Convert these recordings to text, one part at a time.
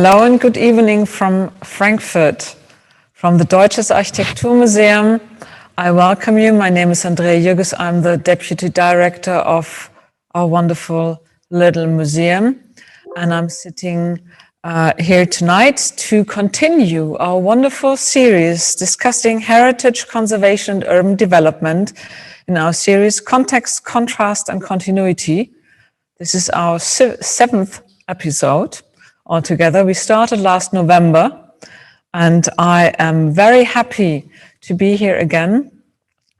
Hello and good evening from Frankfurt, from the Deutsches Architekturmuseum. I welcome you. My name is Andrea Jürges. I'm the Deputy Director of our wonderful little museum. And I'm sitting here tonight to continue our wonderful series discussing heritage, conservation, and urban development in our series Kontext, Kontrast, and Kontinuität. This is our seventh episode. Altogether, we started last November, and I am very happy to be here again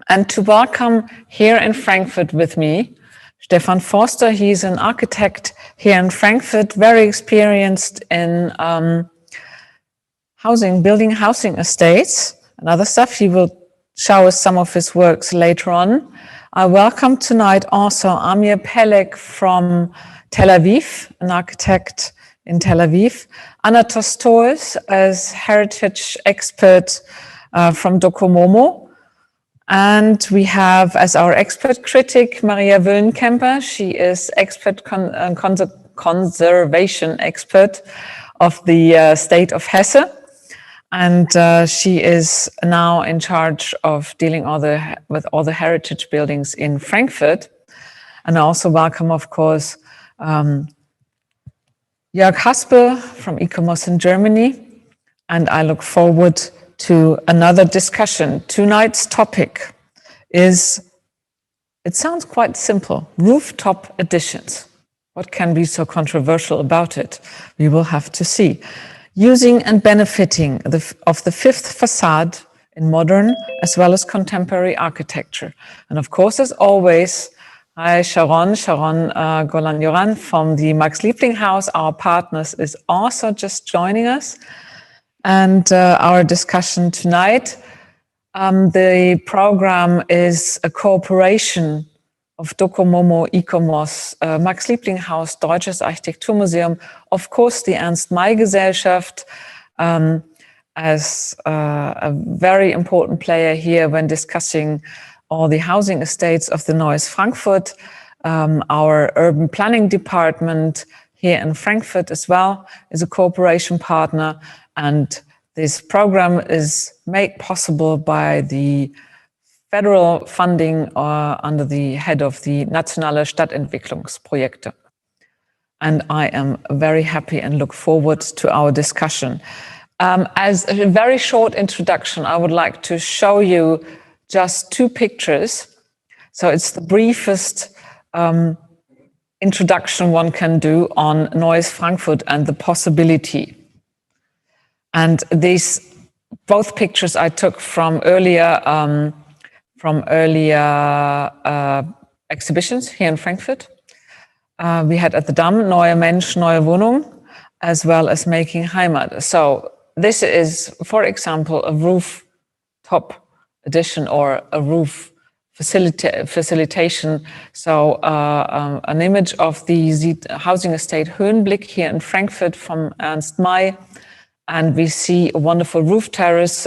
and to welcome here in Frankfurt with me Stefan Forster. He's an architect here in Frankfurt, very experienced in building housing estates and other stuff. He will show us some of his works later on. I welcome tonight also Amir Pelek from Tel Aviv, an architect in Tel Aviv, Anna Tostois as heritage expert from Docomomo. And we have as our expert critic, Maria Wöllenkemper. She is expert conservation expert of the state of Hesse. And she is now in charge of dealing with all the heritage buildings in Frankfurt. And I also welcome, of course, Jörg Haspel from Ecomos in Germany, and I look forward to another discussion. Tonight's topic is, it sounds quite simple, rooftop additions. What can be so controversial about it? We will have to see. Using and benefiting of the fifth facade in modern as well as contemporary architecture. And of course, as always, hi, Sharon Golan-Joran from the Max Liebling House. Our partners is also just joining us. And our discussion tonight, the program is a cooperation of Docomomo, Ecomos, Max Liebling Haus, Deutsches Architekturmuseum, of course the Ernst May Gesellschaft, as a very important player here when discussing all the housing estates of the Neues Frankfurt, our urban planning department here in Frankfurt as well is a cooperation partner. And this program is made possible by the federal funding under the head of the Nationale Stadtentwicklungsprojekte. And I am very happy and look forward to our discussion. As a very short introduction, I would like to show you just two pictures. So it's the briefest introduction one can do on Neues Frankfurt and the possibility. And these both pictures I took from earlier exhibitions here in Frankfurt. We had at the Damm Neuer Mensch, Neue Wohnung, as well as Making Heimat. So this is, for example, a rooftop addition or a roof facilitation. So an image of the housing estate Höhenblick here in Frankfurt from Ernst May. And we see a wonderful roof terrace,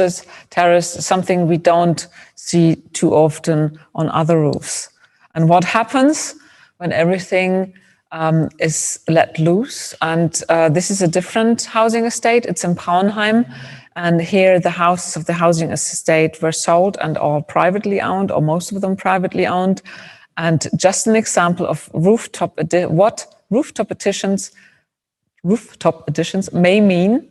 something we don't see too often on other roofs. And what happens when everything is let loose? And this is a different housing estate. It's in Braunheim. And here the houses of the housing estate were sold and all privately owned, or most of them privately owned. And just an example of what rooftop additions may mean.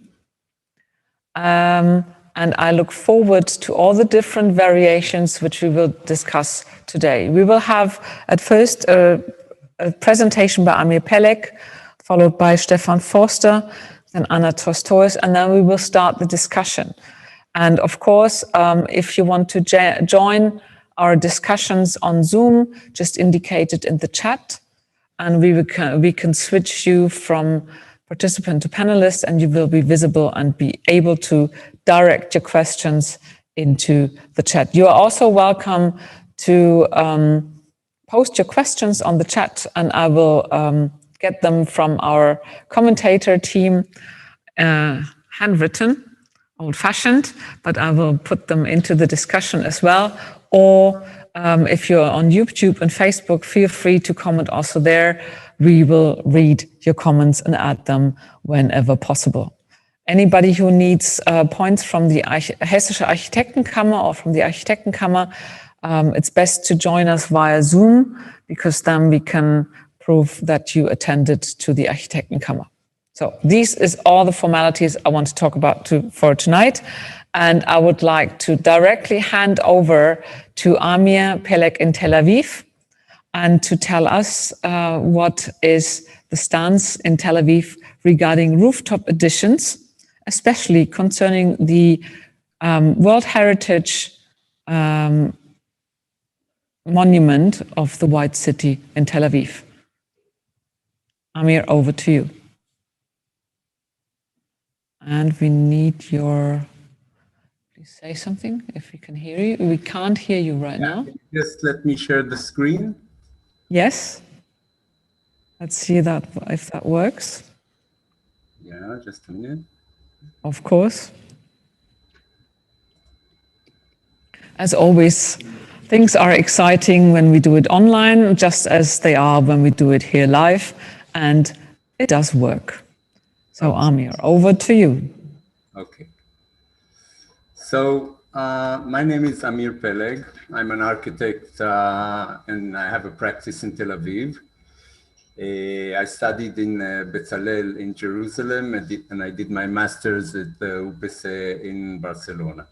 And I look forward to all the different variations which we will discuss today. We will have at first a presentation by Amir Pelek, followed by Stefan Forster, then Anna Tostois, and then we will start the discussion. And of course, if you want to join our discussions on Zoom, just indicate it in the chat, and we can switch you from participant to panelist, and you will be visible and be able to direct your questions into the chat. You are also welcome to post your questions on the chat, and I will get them from our commentator team, handwritten, old-fashioned, but I will put them into the discussion as well. Or if you're on YouTube and Facebook, feel free to comment also there. we will read your comments and add them whenever possible. Anybody who needs points from the Hessische Architektenkammer or from the Architektenkammer, it's best to join us via Zoom, because then we can prove that you attended to the Architektenkammer. So these is all the formalities I want to talk about for tonight. And I would like to directly hand over to Amir Peleg in Tel Aviv, and to tell us what is the stance in Tel Aviv regarding rooftop additions, especially concerning the World Heritage monument of the White City in Tel Aviv. Amir, over to you. And we need your, please say something if we can hear you. We can't hear you right now. Just let me share the screen. Yes. Let's see that if that works. Yeah, just a minute. Of course. As always, things are exciting when we do it online, just as they are when we do it here live, and it does work. So Amir, over to you. Okay. So my name is Amir Peleg. I'm an architect and I have a practice in Tel Aviv. I studied in Bezalel in Jerusalem, and I did my master's at Erbes in Barcelona.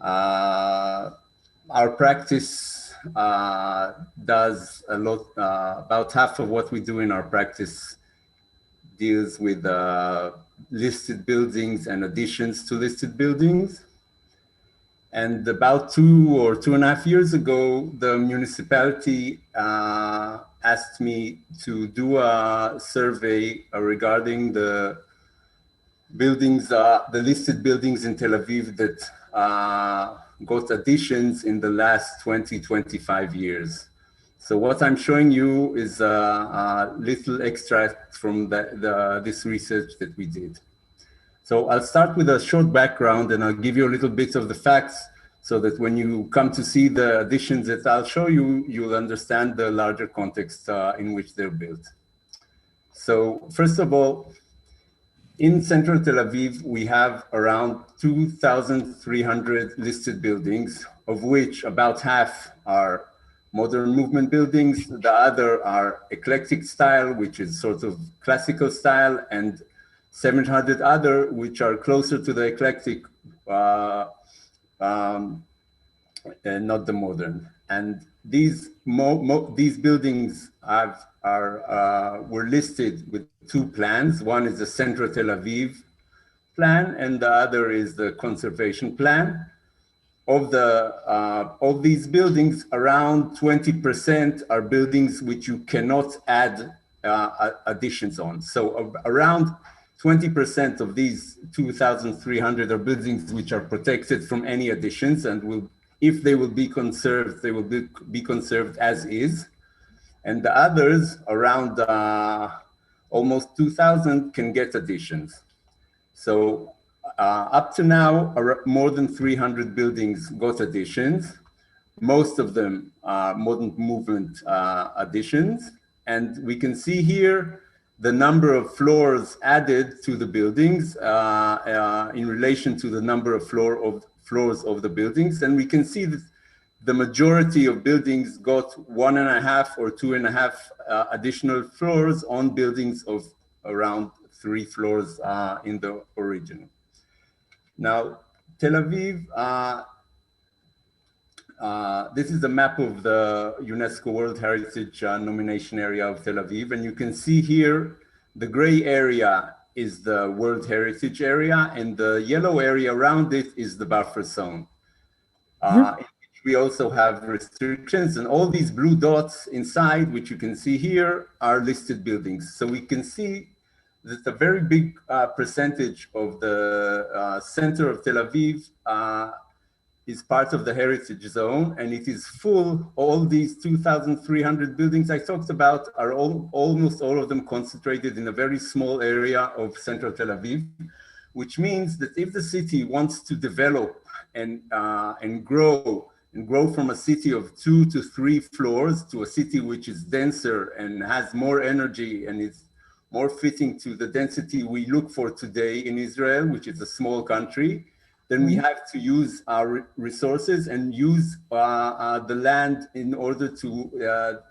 Our practice does a lot, about half of what we do in our practice deals with listed buildings and additions to listed buildings. And about 2 or 2.5 years ago, the municipality asked me to do a survey regarding the buildings, the listed buildings in Tel Aviv that got additions in the last 20-25 years. So what I'm showing you is a little extract from this research that we did. So I'll start with a short background, and I'll give you a little bit of the facts so that when you come to see the additions that I'll show you, you'll understand the larger context in which they're built. So first of all, in central Tel Aviv, we have around 2,300 listed buildings, of which about half are modern movement buildings. The other are eclectic style, which is sort of classical style, and 700 other, which are closer to the eclectic and not the modern. And these buildings were listed with 2 plans. One is the Central Tel Aviv plan, and the other is the conservation plan. Of these buildings, around 20% are buildings which you cannot add additions on. So around 20% of these 2,300 are buildings which are protected from any additions, and if they will be conserved, they will be conserved as is. And the others, around almost 2,000, can get additions. So up to now, more than 300 buildings got additions. Most of them are modern movement additions. And we can see here the number of floors added to the buildings in relation to the number of floors of the buildings. And we can see that the majority of buildings got 1.5 or 2.5 additional floors on buildings of around 3 floors in the original. Now, Tel Aviv, this is a map of the UNESCO World Heritage nomination area of Tel Aviv. And you can see here, the gray area is the World Heritage area, and the yellow area around it is the buffer zone. We also have restrictions, and all these blue dots inside, which you can see here, are listed buildings. So we can see that a very big percentage of the center of Tel Aviv is part of the heritage zone, and it is full. All these 2,300 buildings I talked about are almost all of them concentrated in a very small area of central Tel Aviv, which means that if the city wants to develop and grow and grow from a city of 2 to 3 floors to a city which is denser and has more energy and is more fitting to the density we look for today in Israel, which is a small country, then we have to use our resources and use the land in order to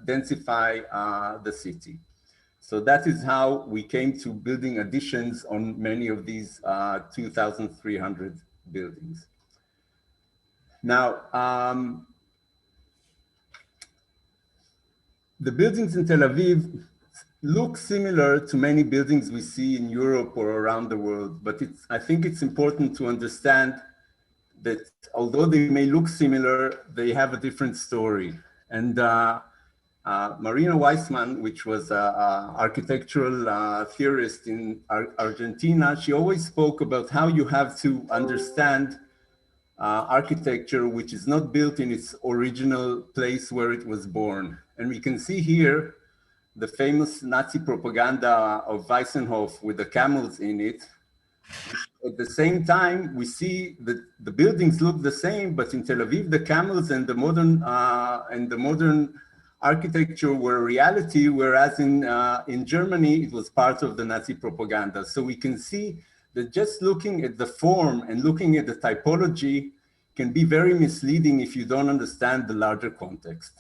densify the city. So that is how we came to building additions on many of these 2,300 buildings. Now, the buildings in Tel Aviv look similar to many buildings we see in Europe or around the world, but I think it's important to understand that although they may look similar, they have a different story. And Marina Weissman, which was an architectural theorist in Argentina, she always spoke about how you have to understand architecture which is not built in its original place where it was born. And we can see here the famous Nazi propaganda of Weissenhof with the camels in it. At the same time, we see that the buildings look the same, but in Tel Aviv, the camels and the modern architecture were reality, whereas in Germany, it was part of the Nazi propaganda. So we can see that just looking at the form and looking at the typology can be very misleading if you don't understand the larger context.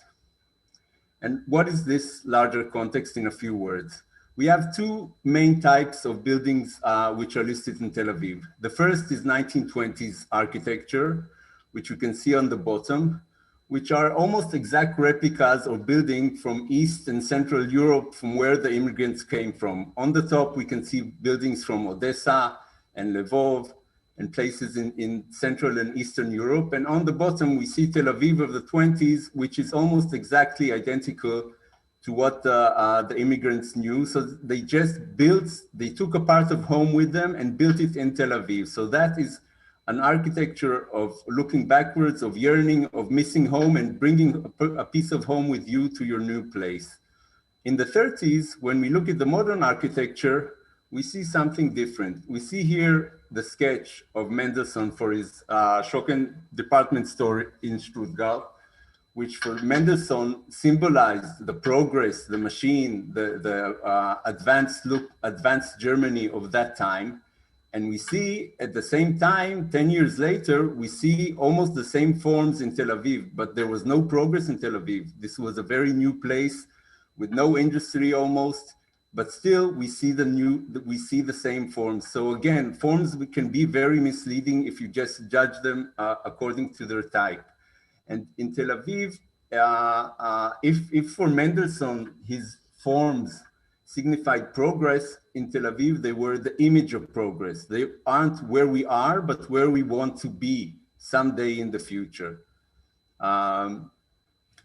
And what is this larger context in a few words? We have two main types of buildings which are listed in Tel Aviv. The first is 1920s architecture, which you can see on the bottom, which are almost exact replicas of buildings from East and Central Europe, from where the immigrants came from. On the top, we can see buildings from Odessa and Lvov and places in Central and Eastern Europe. And on the bottom, we see Tel Aviv of the 20s, which is almost exactly identical to what the immigrants knew. So they took a part of home with them and built it in Tel Aviv. So that is an architecture of looking backwards, of yearning, of missing home and bringing a piece of home with you to your new place. In the 30s, when we look at the modern architecture, we see something different. We see here the sketch of Mendelssohn for his Schocken department store in Stuttgart, which for Mendelssohn symbolized the progress, the machine, the advanced Germany of that time. And we see at the same time, 10 years later, we see almost the same forms in Tel Aviv, but there was no progress in Tel Aviv. This was a very new place with no industry almost, but still we see the same forms. So again, forms can be very misleading if you just judge them according to their type. And in Tel Aviv, if for Mendelssohn, his forms signified progress, in Tel Aviv, they were the image of progress. They aren't where we are, but where we want to be someday in the future.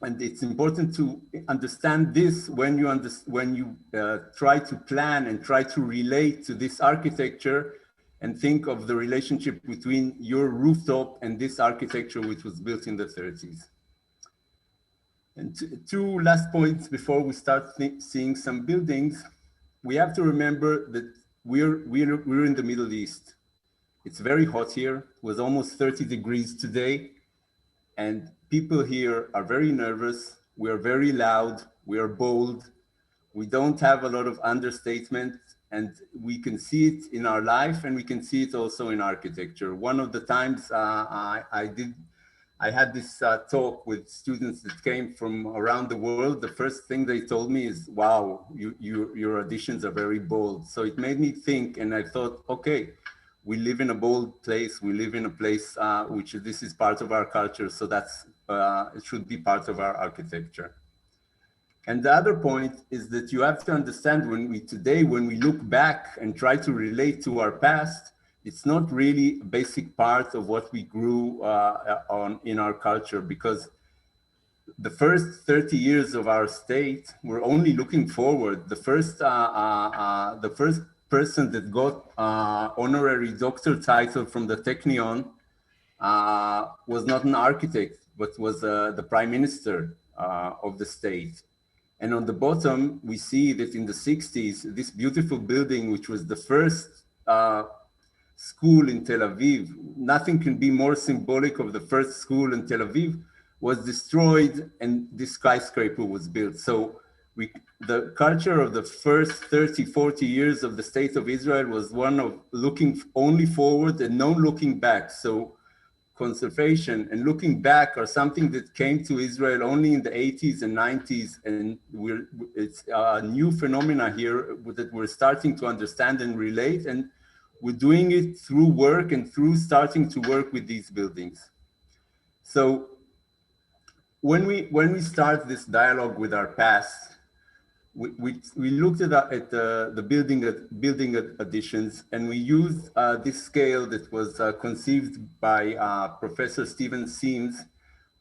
And it's important to understand this when you try to plan and try to relate to this architecture and think of the relationship between your rooftop and this architecture, which was built in the 30s. And two last points before we start seeing some buildings. We have to remember that we're in the Middle East. It's very hot here. It was almost 30 degrees today. And people here are very nervous. We are very loud. We are bold. We don't have a lot of understatement. And we can see it in our life, and we can see it also in architecture. One of the times I had this talk with students that came from around the world. The first thing they told me is, wow, your additions are very bold. So it made me think, and I thought, okay, we live in a bold place. We live in a place which this is part of our culture. So it should be part of our architecture. And the other point is that you have to understand when we look back and try to relate to our past, it's not really a basic part of what we grew in our culture, because the first 30 years of our state, we're only looking forward. The first person that got honorary doctor title from the Technion was not an architect, but was the prime minister of the state. And on the bottom, we see that in the 60s, this beautiful building, which was the first school in Tel Aviv, nothing can be more symbolic of the first school in Tel Aviv, was destroyed and this skyscraper was built. So the culture of the first 30, 40 years of the state of Israel was one of looking only forward and no looking back. So conservation and looking back are something that came to Israel only in the 80s and 90s. And it's a new phenomena here that we're starting to understand and relate. And we're doing it through work and through starting to work with these buildings. So when we start this dialogue with our past, we looked at the building additions, and we used this scale that was conceived by Professor Stephen Sims,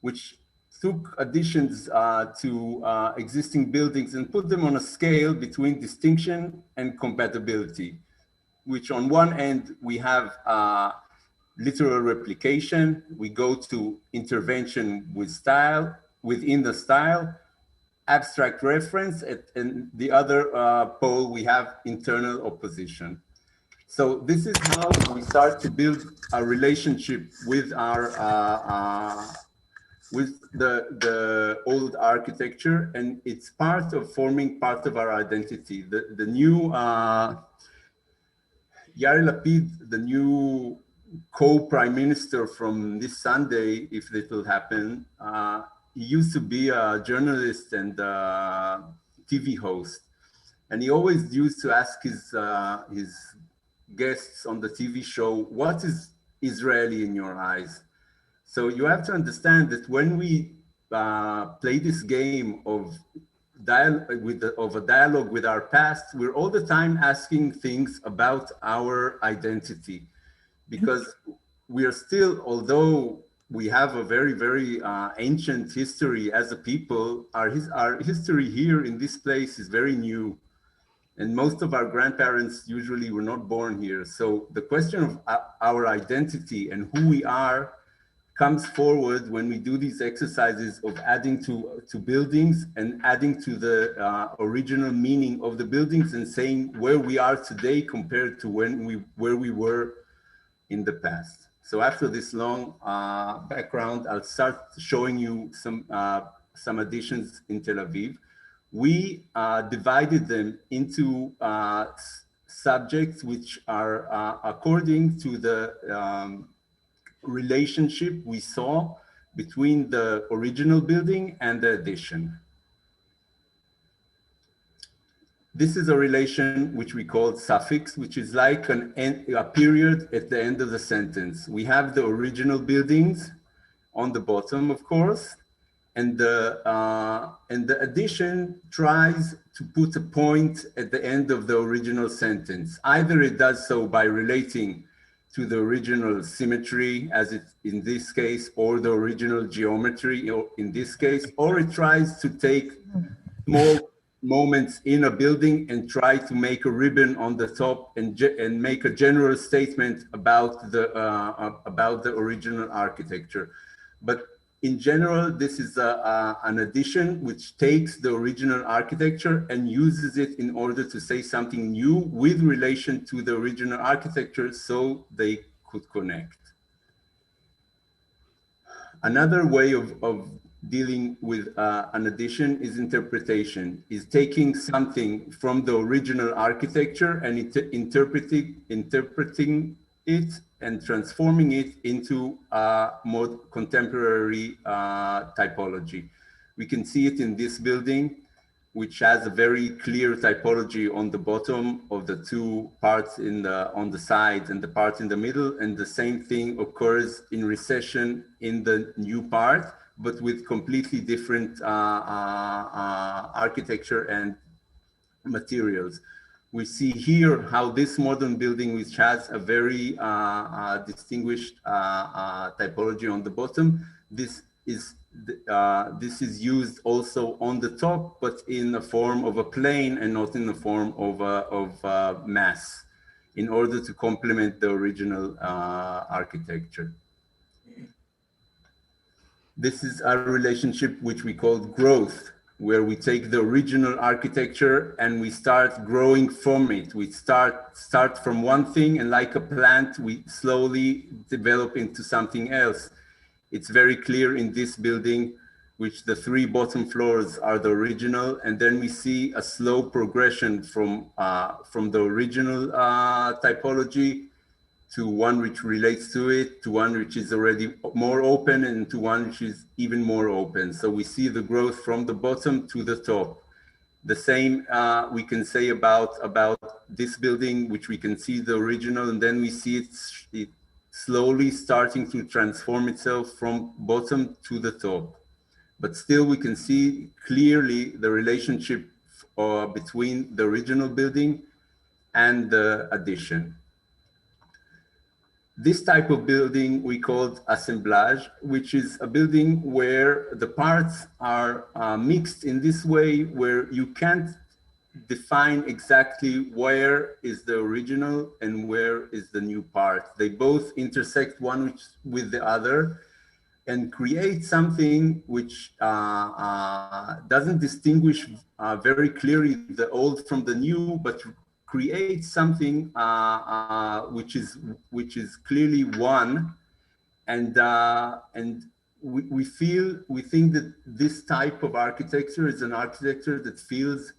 which took additions to existing buildings and put them on a scale between distinction and compatibility, which on one end we have literal replication, we go to intervention with style, within the style, abstract reference, and the other pole we have internal opposition. So this is how we start to build a relationship with our with the old architecture, and it's forming part of our identity. The new Yair Lapid, the new co-prime minister from this Sunday, if it will happen, he used to be a journalist and a TV host, and he always used to ask his guests on the TV show, "What is Israeli in your eyes?" So you have to understand that when we play this game of a dialogue with our past, we're all the time asking things about our identity, because we are still, although we have a very, very ancient history as a people, our history here in this place is very new. And most of our grandparents usually were not born here. So the question of our identity and who we are comes forward when we do these exercises of adding to buildings and adding to the original meaning of the buildings and saying where we are today compared to where we were in the past. So after this long background, I'll start showing you some additions in Tel Aviv. We divided them into subjects which are according to the relationship we saw between the original building and the addition. This is a relation which we call suffix, which is like a period at the end of the sentence. We have the original buildings on the bottom, of course, and the addition tries to put a point at the end of the original sentence. Either it does so by relating to the original symmetry, as it in this case, or the original geometry in this case, or it tries to take small moments in a building and try to make a ribbon on the top and make a general statement about the original architecture. But in general, this is an addition which takes the original architecture and uses it in order to say something new with relation to the original architecture so they could connect. Another way of dealing with an addition is interpretation, is taking something from the original architecture and interpreting it and transforming it into a more contemporary typology. We can see it in this building, which has a very clear typology on the bottom of the two parts on the sides and the part in the middle, and the same thing occurs in recession in the new part, but with completely different architecture and materials. We see here how this modern building, which has a very distinguished typology on the bottom, this is used also on the top, but in the form of a plane and not in the form of a mass, in order to complement the original architecture. This is a relationship which we call growth, where we take the original architecture and we start growing from it. We start from one thing, and like a plant, we slowly develop into something else. It's very clear in this building, which the 3 bottom floors are the original, and then we see a slow progression from the original typology to one which relates to it, to one which is already more open, and to one which is even more open. So we see the growth from the bottom to the top. The same we can say about this building, which we can see the original, and then we see it slowly starting to transform itself from bottom to the top. But still we can see clearly the relationship between the original building and the addition. This type of building we called assemblage, which is a building where the parts are mixed in this way, where you can't define exactly where is the original and where is the new part. They both intersect one with the other and create something which doesn't distinguish very clearly the old from the new, but create something which is clearly one, and we think that this type of architecture is an architecture that feels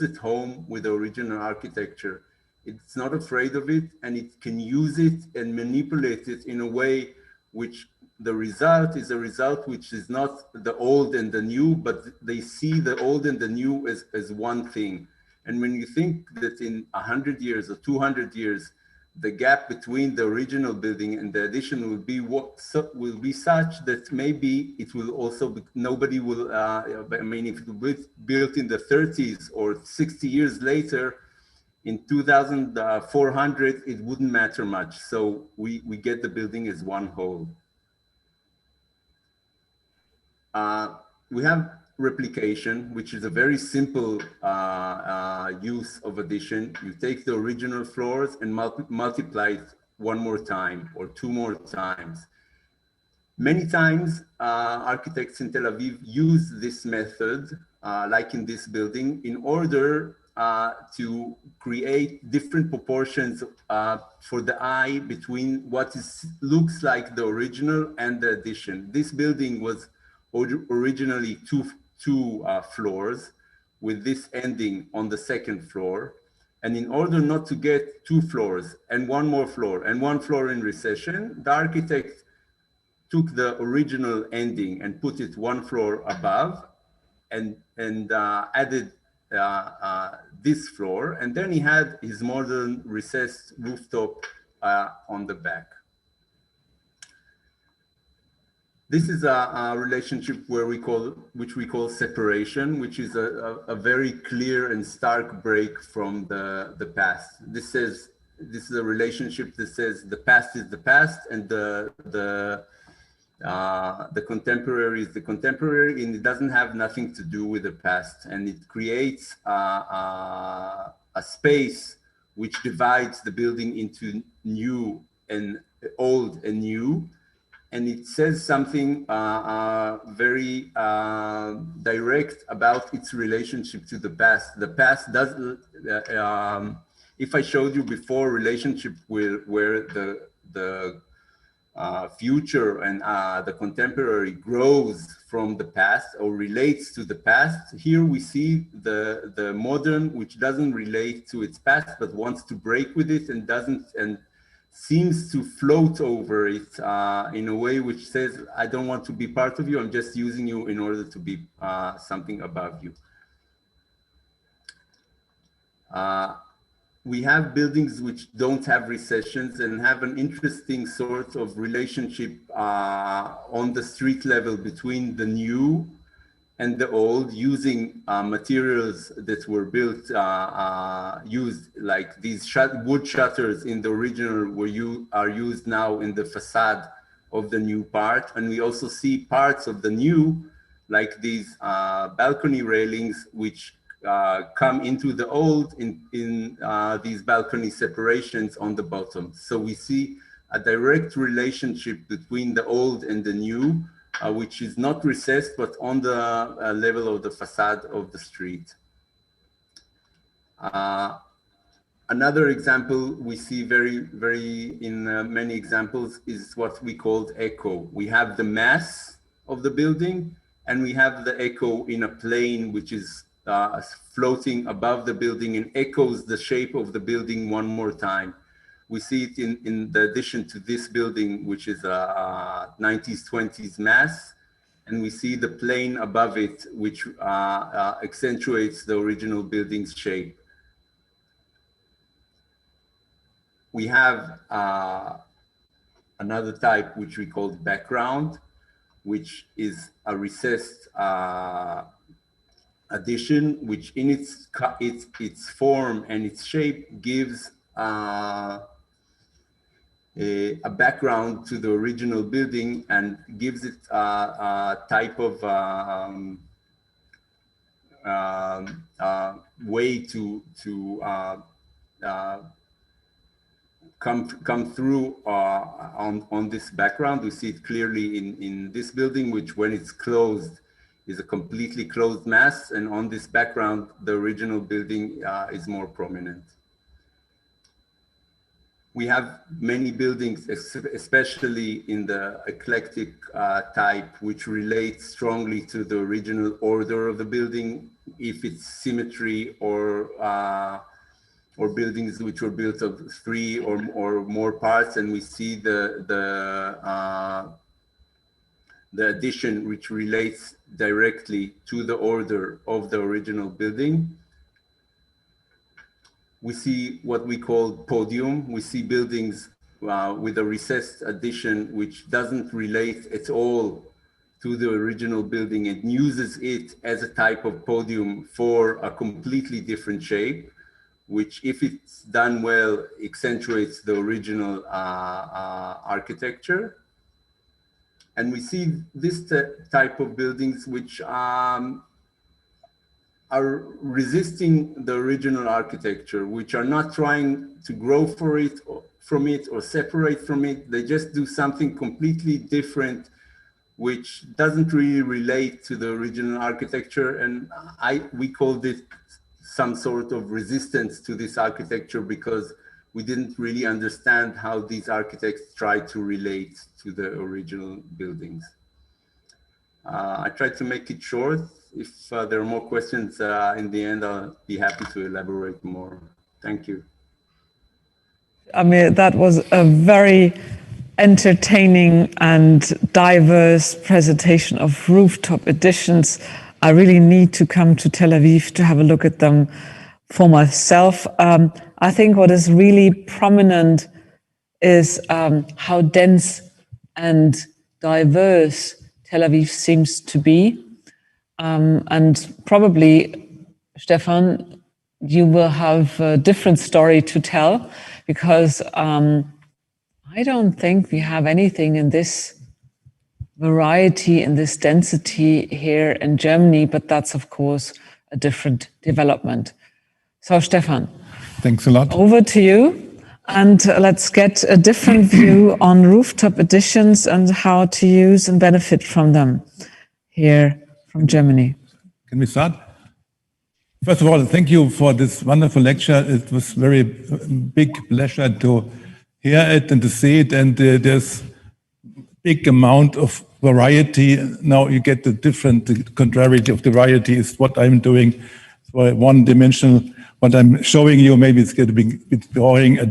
at home with the original architecture. It's not afraid of it, and it can use it and manipulate it in a way which the result is a result which is not the old and the new, but they see the old and the new as one thing. And when you think that in 100 years or 200 years, the gap between the original building and the addition will be such that maybe it will also be, nobody will, I mean, if it was built in the 30s or 60 years later, in 2400, it wouldn't matter much. So we get the building as one whole. We have replication, which is a very simple use of addition. You take the original floors and multiply it one more time or 2 more times. Many times, architects in Tel Aviv use this method, like in this building, in order to create different proportions for the eye between what looks like the original and the addition. This building was originally two floors, with this ending on the 2nd floor. And in order not to get 2 floors and 1 more floor and 1 floor in recession, the architect took the original ending and put it 1 floor above and added this floor. And then he had his modern recessed rooftop on the back. This is a relationship which we call separation, which is a very clear and stark break from the past. This is a relationship that says the past is the past, and the contemporary is the contemporary, and it doesn't have nothing to do with the past. And it creates a space which divides the building into new and old and new. And it says something very direct about its relationship to the past. The past does, if I showed you before relationship where the future and the contemporary grows from the past or relates to the past, here we see the modern, which doesn't relate to its past, but wants to break with it and seems to float over it in a way which says, I don't want to be part of you, I'm just using you in order to be something above you. We have buildings which don't have recessions and have an interesting sort of relationship on the street level between the new and the old, using materials that were built, used like these wood shutters in the original are used now in the facade of the new part. And we also see parts of the new, like these balcony railings, which come into the old in these balcony separations on the bottom. So we see a direct relationship between the old and the new, which is not recessed, but on the level of the facade of the street. Another example we see in many examples is what we called echo. We have the mass of the building, and we have the echo in a plane which is floating above the building and echoes the shape of the building one more time. We see it in the addition to this building, which is a 90s, 20s mass, and we see the plane above it, which accentuates the original building's shape. We have another type, which we call background, which is a recessed addition, which in its form and its shape gives a background to the original building and gives it a type of way to come through on this background. We see it clearly in this building, which when it's closed is a completely closed mass, and on this background the original building is more prominent. We have many buildings, especially in the eclectic type, which relate strongly to the original order of the building, if it's symmetry or buildings which were built of 3 or more parts, and we see the addition which relates directly to the order of the original building. We see what we call podium. We see buildings with a recessed addition which doesn't relate at all to the original building and uses it as a type of podium for a completely different shape, which, if it's done well, accentuates the original architecture. And we see this type of buildings which are resisting the original architecture, which are not trying to grow from it or separate from it. They just do something completely different, which doesn't really relate to the original architecture. And we called it some sort of resistance to this architecture because we didn't really understand how these architects try to relate to the original buildings. I tried to make it short. If there are more questions in the end, I'll be happy to elaborate more. Thank you. I mean, that was a very entertaining and diverse presentation of rooftop additions. I really need to come to Tel Aviv to have a look at them for myself. I think what is really prominent is how dense and diverse Tel Aviv seems to be. And probably, Stefan, you will have a different story to tell, because I don't think we have anything in this variety, in this density here in Germany, but that's of course a different development. So Stefan, thanks a lot. Over to you, and let's get a different view on rooftop additions and how to use and benefit from them here from Germany. Can we start? First of all, thank you for this wonderful lecture. It was very big pleasure to hear it and to see it, and there's big amount of variety. Now you get the different contrariety of the variety is what I'm doing. So one dimensional, what I'm showing you, maybe it's going to be a bit boring. I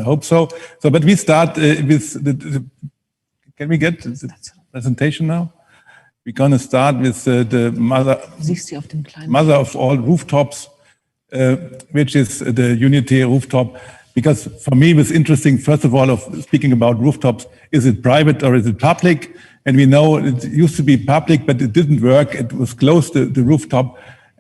hope so. So, but we start with can we get the presentation now? We're going to start with the mother of all rooftops, which is the Unity Rooftop. Because for me, it was interesting, first of all, of speaking about rooftops, is it private or is it public? And we know it used to be public, but it didn't work. It was closed, the rooftop.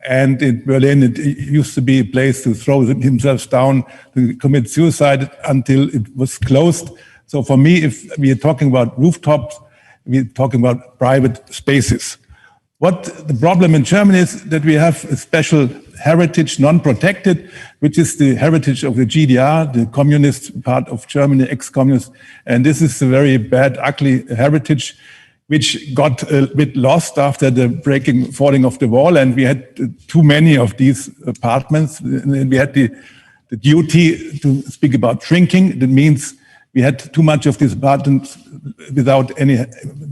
And in Berlin, it used to be a place to throw themselves down, to commit suicide until it was closed. So for me, if we are talking about rooftops, we're talking about private spaces. What the problem in Germany is that we have a special heritage, non-protected, which is the heritage of the GDR, the communist part of Germany, ex-communist. And this is a very bad, ugly heritage, which got a bit lost after the falling of the wall. And we had too many of these apartments. And we had the the duty to speak about shrinking. That means we had too much of these apartments without any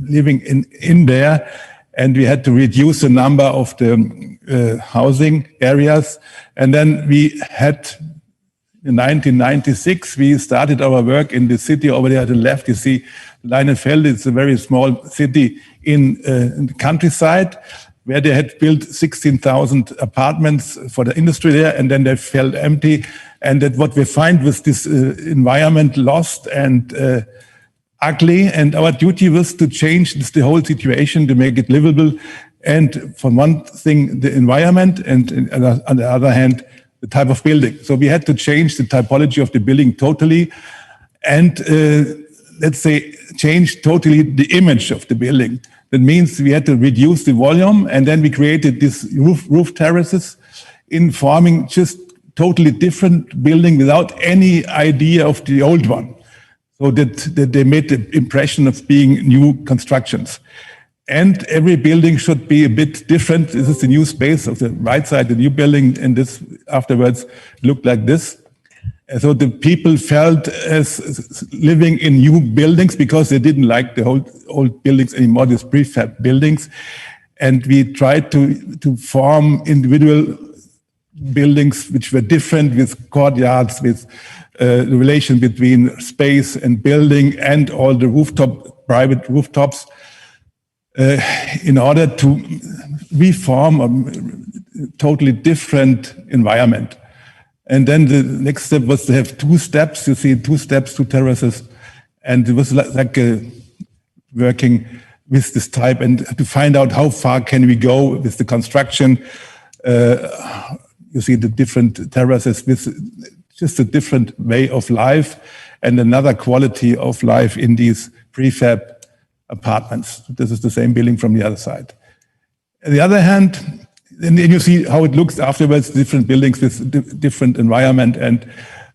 living in there, and we had to reduce the number of the housing areas. And then we had, in 1996, we started our work in the city over there at the left. You see Leinefelde, it's a very small city in the countryside, where they had built 16,000 apartments for the industry there, and then they fell empty. And that what we find was this environment lost and ugly, and our duty was to change the whole situation, to make it livable. And from one thing, the environment, and on the other hand, the type of building. So we had to change the typology of the building totally, and let's say change totally the image of the building. That means we had to reduce the volume, and then we created these roof terraces in forming just totally different building without any idea of the old one. So that they made the impression of being new constructions. And every building should be a bit different. This is the new space of the right side, the new building, and this afterwards looked like this. And so the people felt as living in new buildings because they didn't like the old buildings anymore, these prefab buildings. And we tried to form individual buildings which were different, with courtyards, with the relation between space and building, and all the private rooftops, in order to reform a totally different environment. And then the next step was to have 2 steps. You see 2 steps, 2 terraces. And it was like working with this type and to find out how far can we go with the construction. You see the different terraces with just a different way of life and another quality of life in these prefab apartments. This is the same building from the other side. On the other hand, and then you see how it looks afterwards, different buildings with different environment. And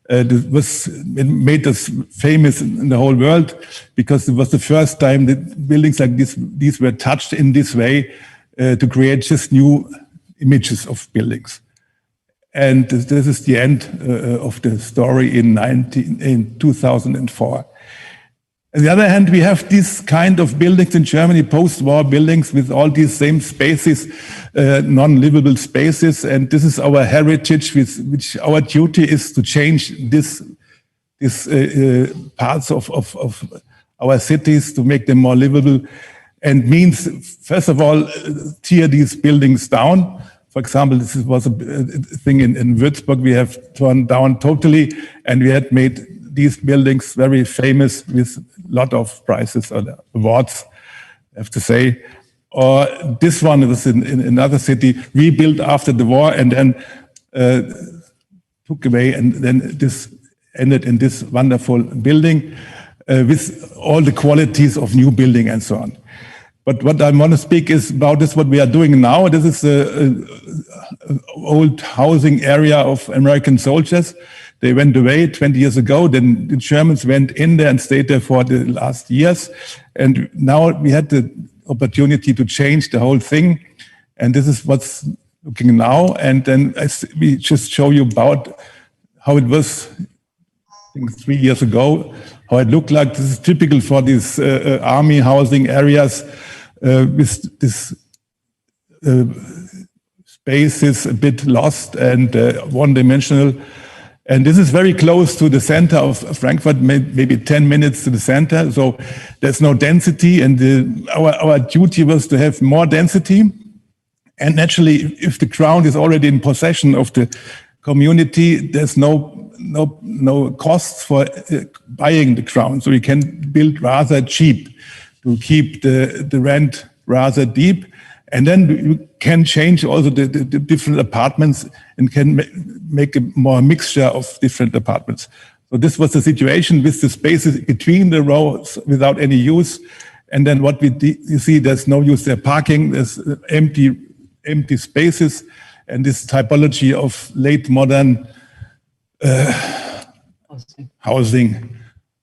it made us famous in the whole world because it was the first time that buildings like these were touched in this way to create just new images of buildings. And this is the end of the story in 2004. On the other hand, we have this kind of buildings in Germany, post-war buildings with all these same spaces, non-livable spaces. And this is our heritage, which our duty is to change this parts of our cities to make them more livable. And means, first of all, tear these buildings down. For example, this was a thing in Würzburg we have torn down totally, and we had made these buildings very famous with a lot of prizes or awards, I have to say. Or this one was in another city, rebuilt after the war and then took away, and then this ended in this wonderful building with all the qualities of new building and so on. But what I want to speak is about this, what we are doing now. This is an old housing area of American soldiers. They went away 20 years ago. Then the Germans went in there and stayed there for the last years. And now we had the opportunity to change the whole thing. And this is what's looking now. And then we just show you about how it was, I think 3 years ago, how it looked like. This is typical for these army housing areas with this space is a bit lost and one-dimensional. And this is very close to the center of Frankfurt, maybe 10 minutes to the center. So there's no density, and our duty was to have more density. And naturally, if the ground is already in possession of the community, there's no costs for buying the ground. So we can build rather cheap to keep the rent rather deep. And then you can change also the different apartments and can make a more mixture of different apartments. So this was the situation with the spaces between the rows without any use. And then what you see, there's no use there. Parking, there's empty spaces, and this typology of late modern housing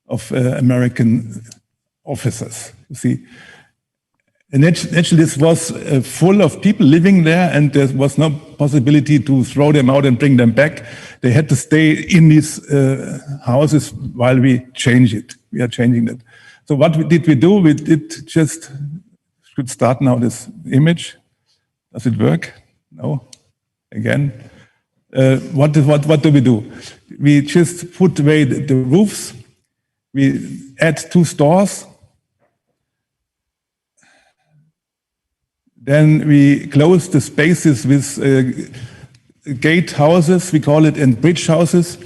of American officers, you see. And actually, this was full of people living there, and there was no possibility to throw them out and bring them back. They had to stay in these houses while we change it. We are changing it. So what did we do? We did just, should start now this image. Does it work? No. Again. What do we do? We just put away the roofs. We add 2 stores. Then we close the spaces with gate houses, we call it, and bridge houses.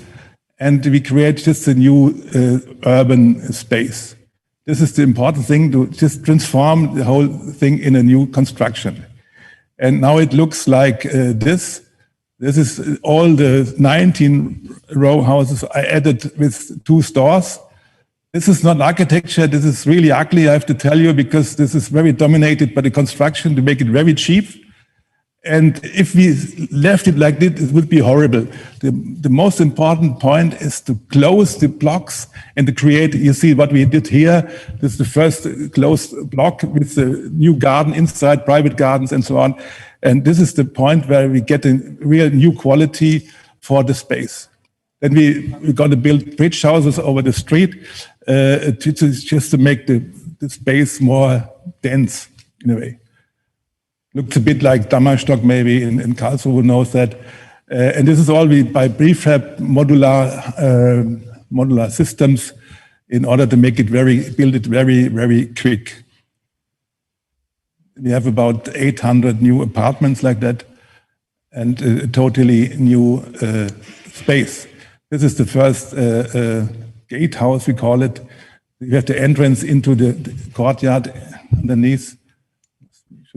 And we create just a new urban space. This is the important thing, to just transform the whole thing in a new construction. And now it looks like this. This is all the 19 row houses I added with 2 stores. This is not architecture. This is really ugly, I have to tell you, because this is very dominated by the construction to make it very cheap. And if we left it like this, it would be horrible. The most important point is to close the blocks and to create, you see what we did here. This is the first closed block with the new garden inside, private gardens and so on. And this is the point where we get a real new quality for the space. Then we're going to build bridge houses over the street just to make the space more dense in a way. Looks a bit like Donnerstag maybe in Karlsruhe, who knows that. And this is all by prefab modular systems in order to make it build it very, very quick. We have about 800 new apartments like that and a totally new space. This is the first gatehouse, we call it. You have the entrance into the courtyard underneath.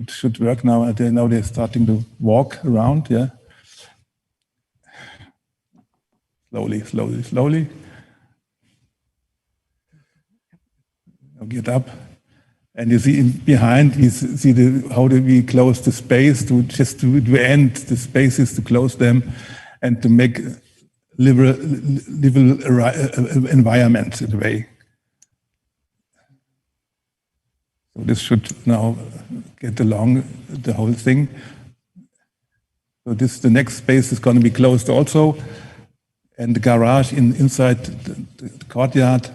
Should work now. Now they're starting to walk around, yeah. Slowly, slowly, slowly. Now get up. And you see behind, you see how do we close the space to end the spaces, to close them and to make livable environment in a way. So this should now get along the whole thing. So the next space is going to be closed also, and the garage inside the courtyard.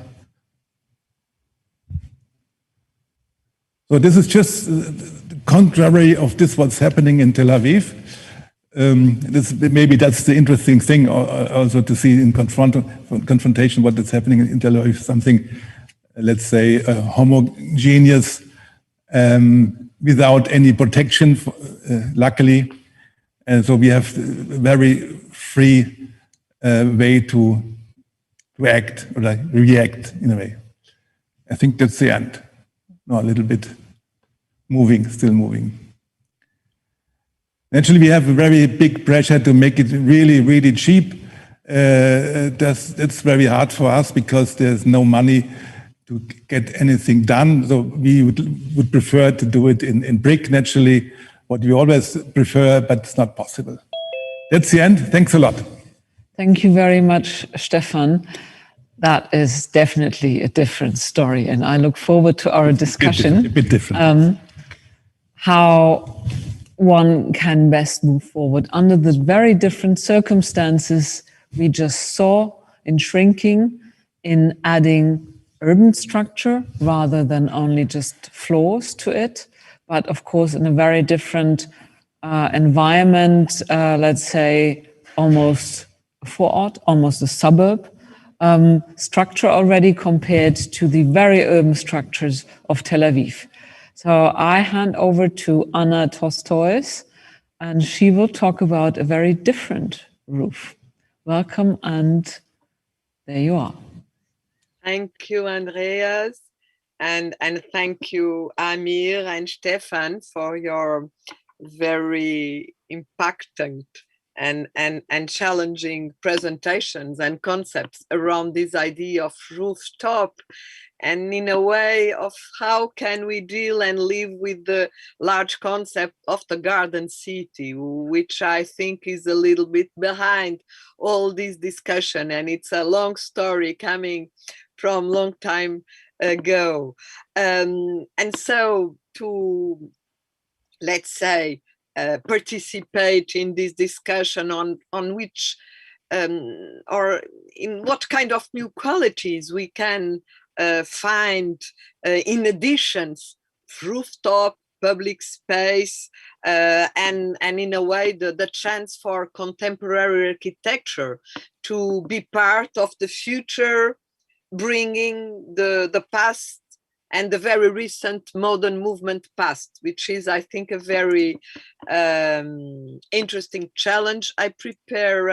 So this is just the contrary of this what's happening in Tel Aviv. Maybe that's the interesting thing also to see in confrontation what is happening in Tel Aviv, something, let's say, homogeneous, without any protection, luckily. And so we have a very free way to act or react in a way. I think that's the end. No, a little bit moving, still moving. Naturally, we have a very big pressure to make it really, really cheap. That's very hard for us because there's no money to get anything done. So we would prefer to do it in brick, naturally, what we always prefer, but it's not possible. That's the end. Thanks a lot. Thank you very much, Stefan. That is definitely a different story, and I look forward to our discussion. A bit different. How one can best move forward under the very different circumstances we just saw in shrinking, in adding urban structure rather than only just floors to it, but of course in a very different environment, let's say almost a foreort, almost a suburb structure already compared to the very urban structures of Tel Aviv. So I hand over to Anna Tostois, and she will talk about a very different roof. Welcome, and there you are. Thank you, Andreas, and thank you, Amir and Stefan, for your very impacting and challenging presentations and concepts around this idea of rooftop, and in a way of how can we deal and live with the large concept of the garden city, which I think is a little bit behind all this discussion, and it's a long story coming from long time ago. And so to, let's say, participate in this discussion on which or in what kind of new qualities we can find in additions, rooftop, public space, and in a way the chance for contemporary architecture to be part of the future, bringing the past and the very recent modern movement past, which is, I think, a very interesting challenge. I prepare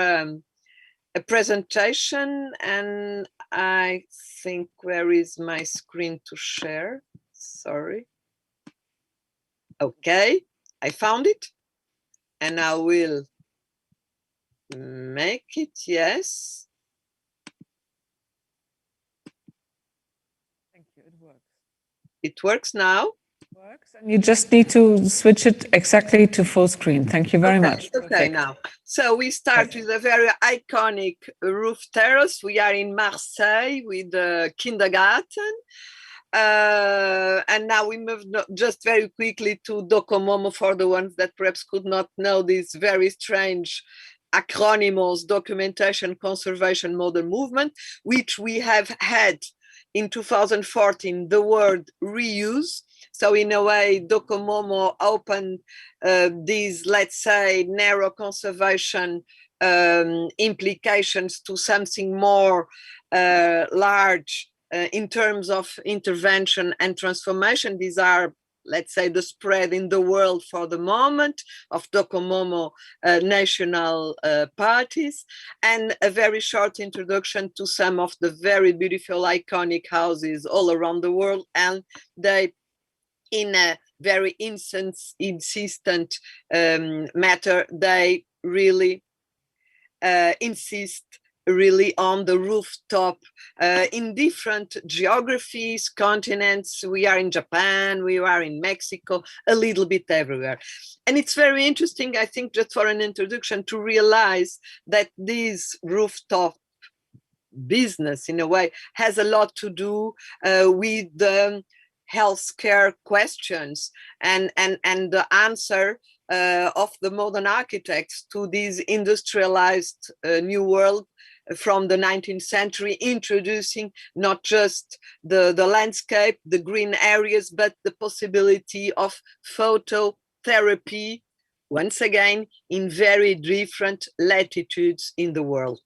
a presentation, and I think, where is my screen to share? Sorry. Okay, I found it, and I will make it, yes. Thank you, it works. It works now. Works, and you just need to switch it exactly to full screen. Thank you very much. Okay, Perfect. now. So we start with a very iconic roof terrace. We are in Marseille with the kindergarten. And now we move just very quickly to Docomomo for the ones that perhaps could not know these very strange acronyms: documentation, conservation, modern movement, which we have had in 2014 the word reuse. So in a way, Docomomo opened these, let's say, narrow conservation implications to something more large in terms of intervention and transformation. These are, let's say, the spread in the world for the moment of Docomomo national parties, and a very short introduction to some of the very beautiful iconic houses all around the world. And they, in a very insistent matter, they really insist really on the rooftop in different geographies, continents. We are in Japan, we are in Mexico, a little bit everywhere. And it's very interesting, I think, just for an introduction, to realize that this rooftop business, in a way, has a lot to do with the healthcare questions and the answer of the modern architects to this industrialized new world from the 19th century, introducing not just the landscape, the green areas, but the possibility of phototherapy, once again, in very different latitudes in the world.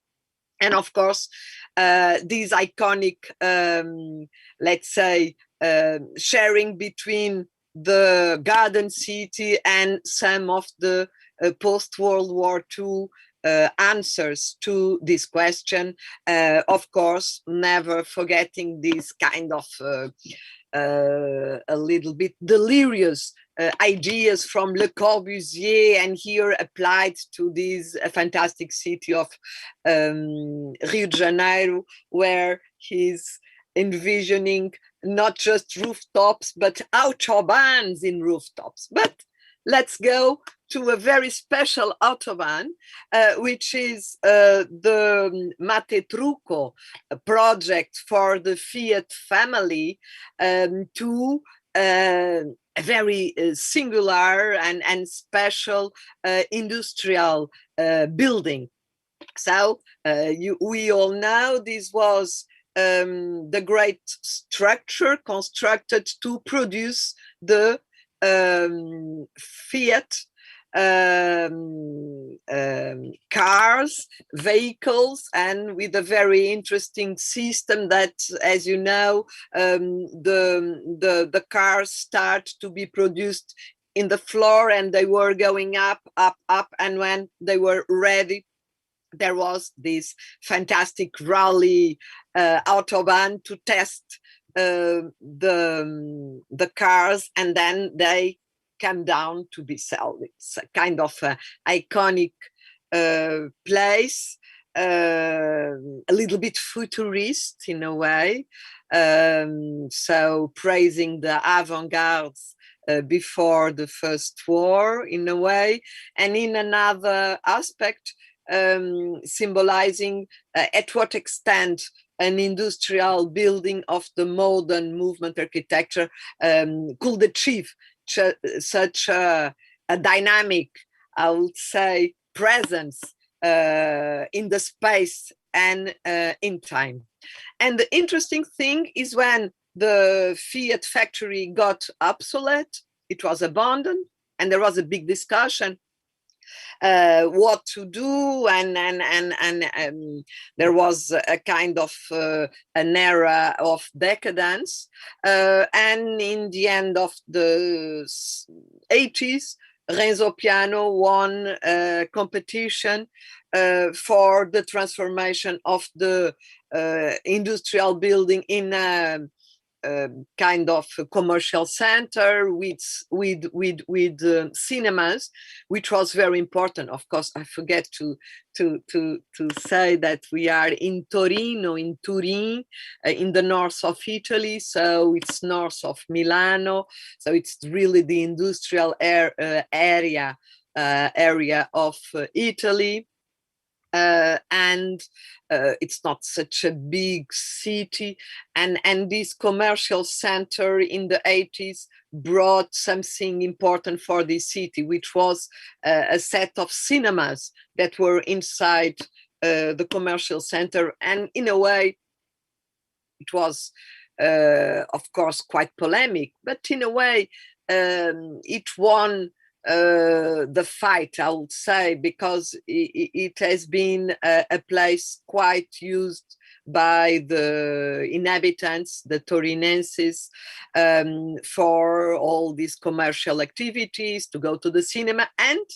And of course, these iconic, let's say, sharing between the Garden City and some of the post-World War II answers to this question. Of course, never forgetting this kind of a little bit delirious ideas from Le Corbusier, and here applied to this fantastic city of Rio de Janeiro, where he's envisioning not just rooftops, but autobahns in rooftops. But let's go to a very special autobahn, which is the Matetruco project for the Fiat family, to a very singular and special industrial building. So we all know this was the great structure constructed to produce the Fiat cars, vehicles, and with a very interesting system that, as you know, the cars start to be produced in the floor, and they were going up, and when they were ready, there was this fantastic rally autobahn to test the cars, and then they come down to be sold. It's a kind of iconic place, a little bit futurist in a way, so praising the avant-gardes before the First War in a way, and in another aspect, symbolizing at what extent an industrial building of the modern movement architecture could achieve such a a dynamic, I would say, presence in the space and in time. And the interesting thing is when the Fiat factory got obsolete, it was abandoned, and there was a big discussion what to do, and there was a kind of an era of decadence, and in the end of the 80s, Renzo Piano won a competition for the transformation of the industrial building in a kind of a commercial center with cinemas, which was very important. Of course, I forget to say that we are in Torino, in Turin, in the north of Italy, so it's north of Milano, so it's really the industrial area of Italy. And it's not such a big city, and this commercial center in the 80s brought something important for the city, which was a set of cinemas that were inside the commercial center, and in a way it was of course quite polemic, but in a way it won the fight, I would say, because it has been a place quite used by the inhabitants, the Torinenses, for all these commercial activities, to go to the cinema, and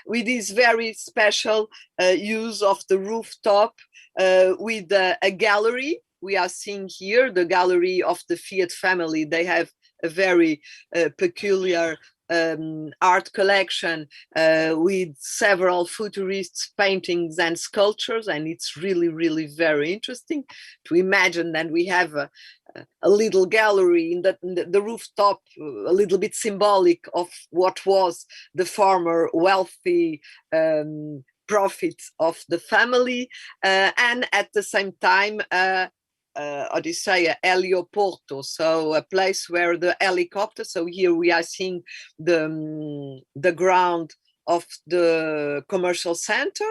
with this very special use of the rooftop with a gallery. We are seeing here the gallery of the Fiat family. They have a very peculiar art collection with several futurist paintings and sculptures, and it's really, really very interesting to imagine that we have a little gallery in the rooftop, a little bit symbolic of what was the former wealthy profits of the family, and at the same time helioporto, so a place where the helicopter, so here we are seeing the ground of the commercial center,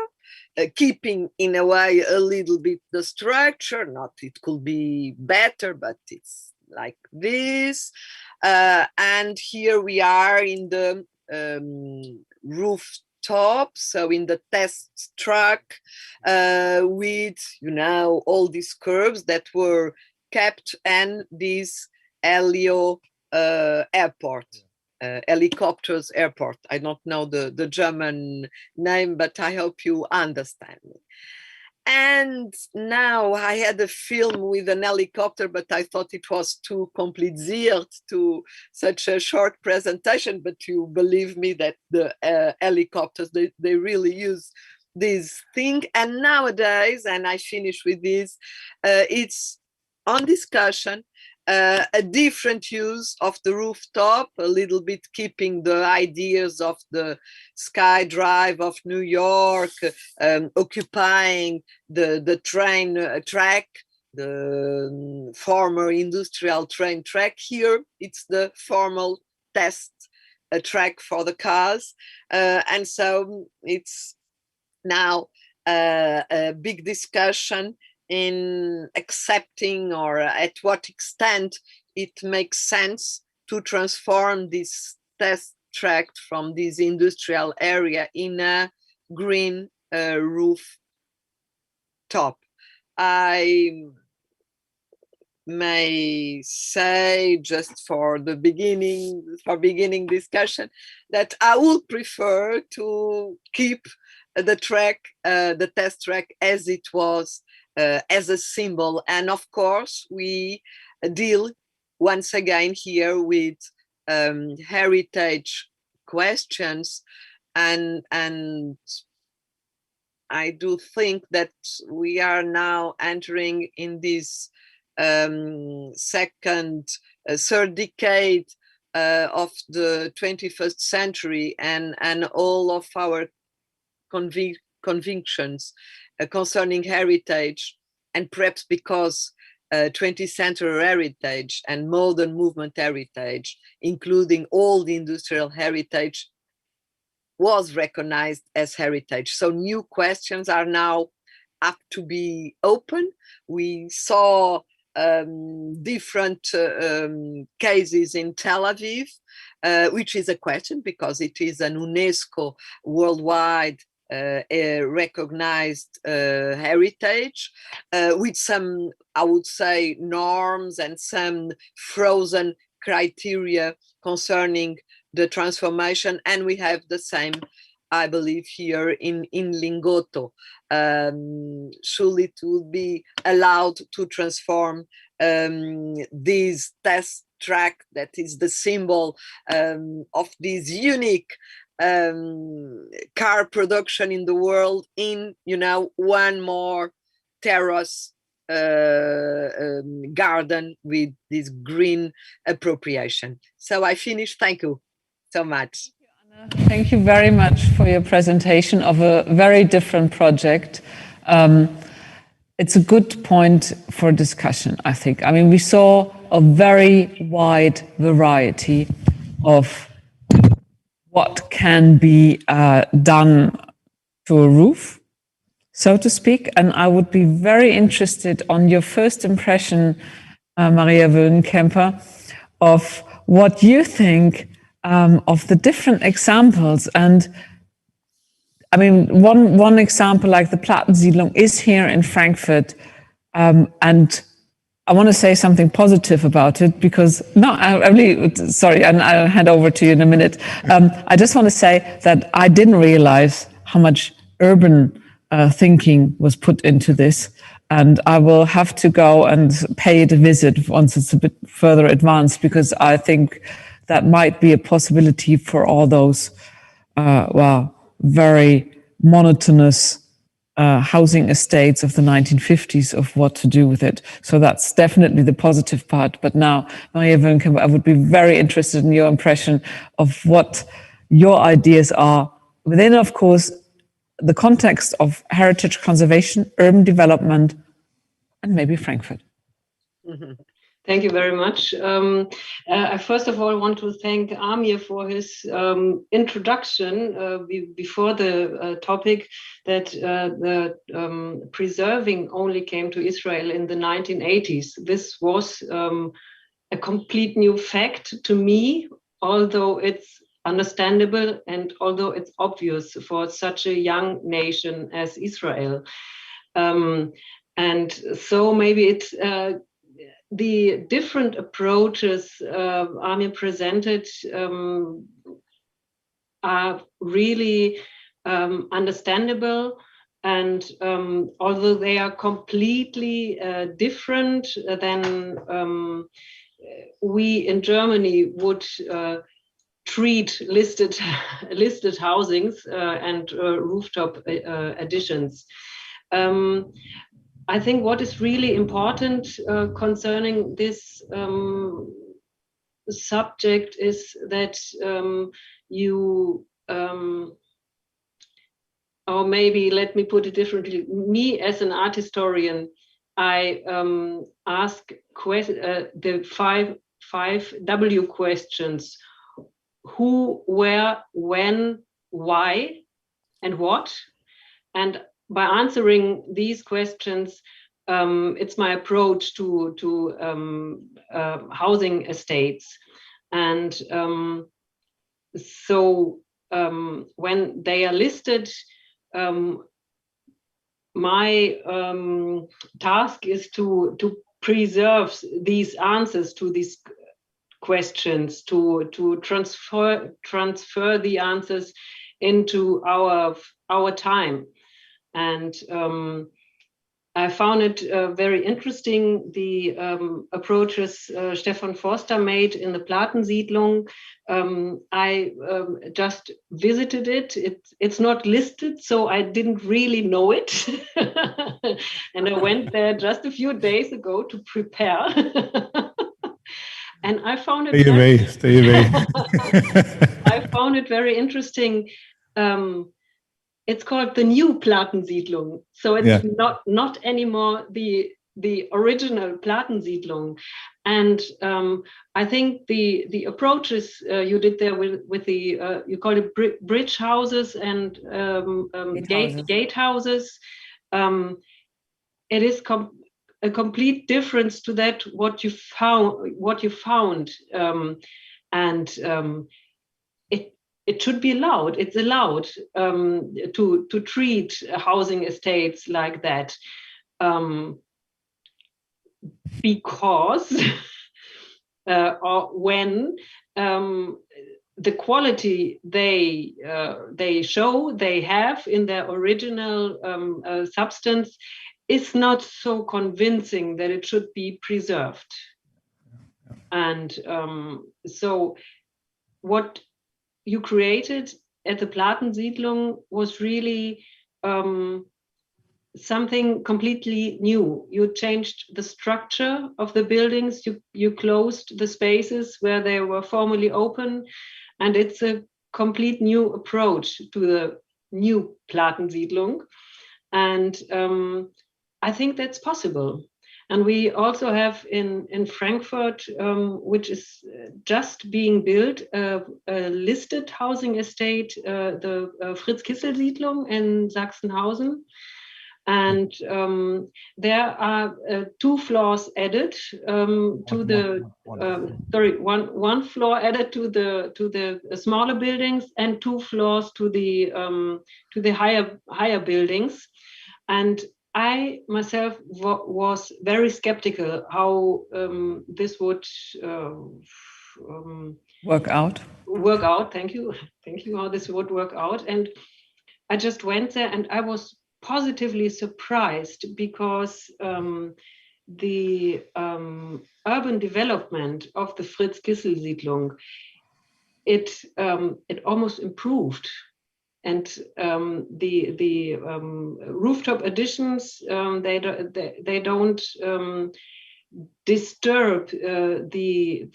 keeping in a way a little bit the structure, not it could be better, but it's like this. And here we are in the rooftop, so in the test track, with all these curves that were kept, and this Helio airport, helicopters airport. I don't know the German name, but I hope you understand me. And now I had a film with an helicopter, but I thought it was too complicated to such a short presentation, but you believe me that the helicopters, they really use this thing. And nowadays, and I finish with this, it's on discussion, a different use of the rooftop, a little bit keeping the ideas of the Sky Drive of New York, occupying the train track, the former industrial train track. Here it's the formal test track for the cars, and so it's now a big discussion in accepting, or at what extent it makes sense to transform this test track from this industrial area in a green roof top. I may say, just for the beginning discussion, that I would prefer to keep the track, the test track, as it was, as a symbol. And of course, we deal once again here with heritage questions, and I do think that we are now entering in this third decade of the 21st century, and all of our convictions concerning heritage, and perhaps because 20th century heritage and modern movement heritage, including all the industrial heritage, was recognized as heritage. So new questions are now up to be open. We saw different cases in Tel Aviv, which is a question because it is an UNESCO worldwide recognized heritage with some, I would say, norms and some frozen criteria concerning the transformation. And we have the same, I believe, here in Lingotto. Should it would be allowed to transform this test track that is the symbol of this unique car production in the world in, you know, one more terrace garden with this green appropriation. So I finished. Thank you so much. Thank you very much for your presentation of a very different project. It's a good point for discussion, I think. I mean, we saw a very wide variety of what can be done to a roof, so to speak. And I would be very interested on your first impression, Maria Wöhnenkemper, of what you think of the different examples. And I mean, one example like the Plattensiedlung is here in Frankfurt. And I want to say something positive about it because, I really, sorry, and I'll hand over to you in a minute. I just want to say that I didn't realize how much urban thinking was put into this. And I will have to go and pay it a visit once it's a bit further advanced, because I think that might be a possibility for all those, very monotonous housing estates of the 1950s of what to do with it. So that's definitely the positive part. But now, Maria Wöhnenkemper, I would be very interested in your impression of what your ideas are within, of course, the context of heritage conservation, urban development, and maybe Frankfurt. Mm-hmm. Thank you very much. I first of all want to thank Amir for his introduction before the topic that the preserving only came to Israel in the 1980s. This was a complete new fact to me, although it's understandable and although it's obvious for such a young nation as Israel. And so maybe it's the different approaches Amir presented are really understandable, and although they are completely different than we in Germany would treat listed housings and rooftop additions. I think what is really important concerning this subject is that you, or maybe let me put it differently, me as an art historian, I ask the five W questions: who, where, when, why, and what. And by answering these questions, it's my approach to housing estates. And so when they are listed, my task is to preserve these answers to these questions, to transfer the answers into our time. And I found it very interesting, the approaches Stefan Forster made in the Plattensiedlung. I just visited it. It's not listed, so I didn't really know it. And I went there just a few days ago to prepare. And I found it Stay away. I found it very interesting. It's called the new Plattensiedlung. So it's not anymore the the original Plattensiedlung. And I think the approaches you did there with the, you call it bridge houses and gate houses, it is a complete difference to that what you found, and it should be allowed. It's allowed to treat housing estates like that, because or when the quality they have in their original substance is not so convincing that it should be preserved. And so what you created at the Plattensiedlung was really something completely new. You changed the structure of the buildings, you closed the spaces where they were formerly open, and it's a complete new approach to the new Plattensiedlung. And I think that's possible. And we also have in Frankfurt, which is just being built, a listed housing estate, the Fritz-Kissel-Siedlung in Sachsenhausen. And there are 2 floors added to the one floor added to the smaller buildings, and 2 floors to the higher buildings. And I myself was very skeptical how this would work out. Thank you. How this would work out. And I just went there, and I was positively surprised, because the urban development of the Fritz-Kissel-Siedlung, it almost improved. And the rooftop additions, they don't disturb the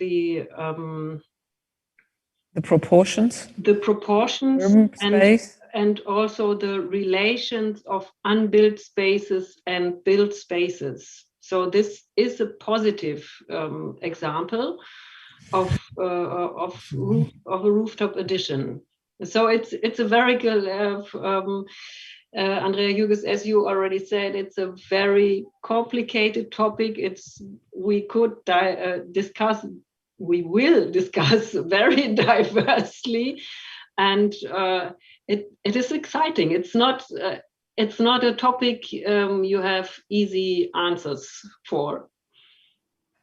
proportions. The proportions Urban space. And also the relations of unbuilt spaces and built spaces. So this is a positive example of a rooftop addition. So it's a very good, Andrea Hughes, as you already said, it's a very complicated topic. We will discuss very diversely, and it is exciting. It's not a topic you have easy answers for.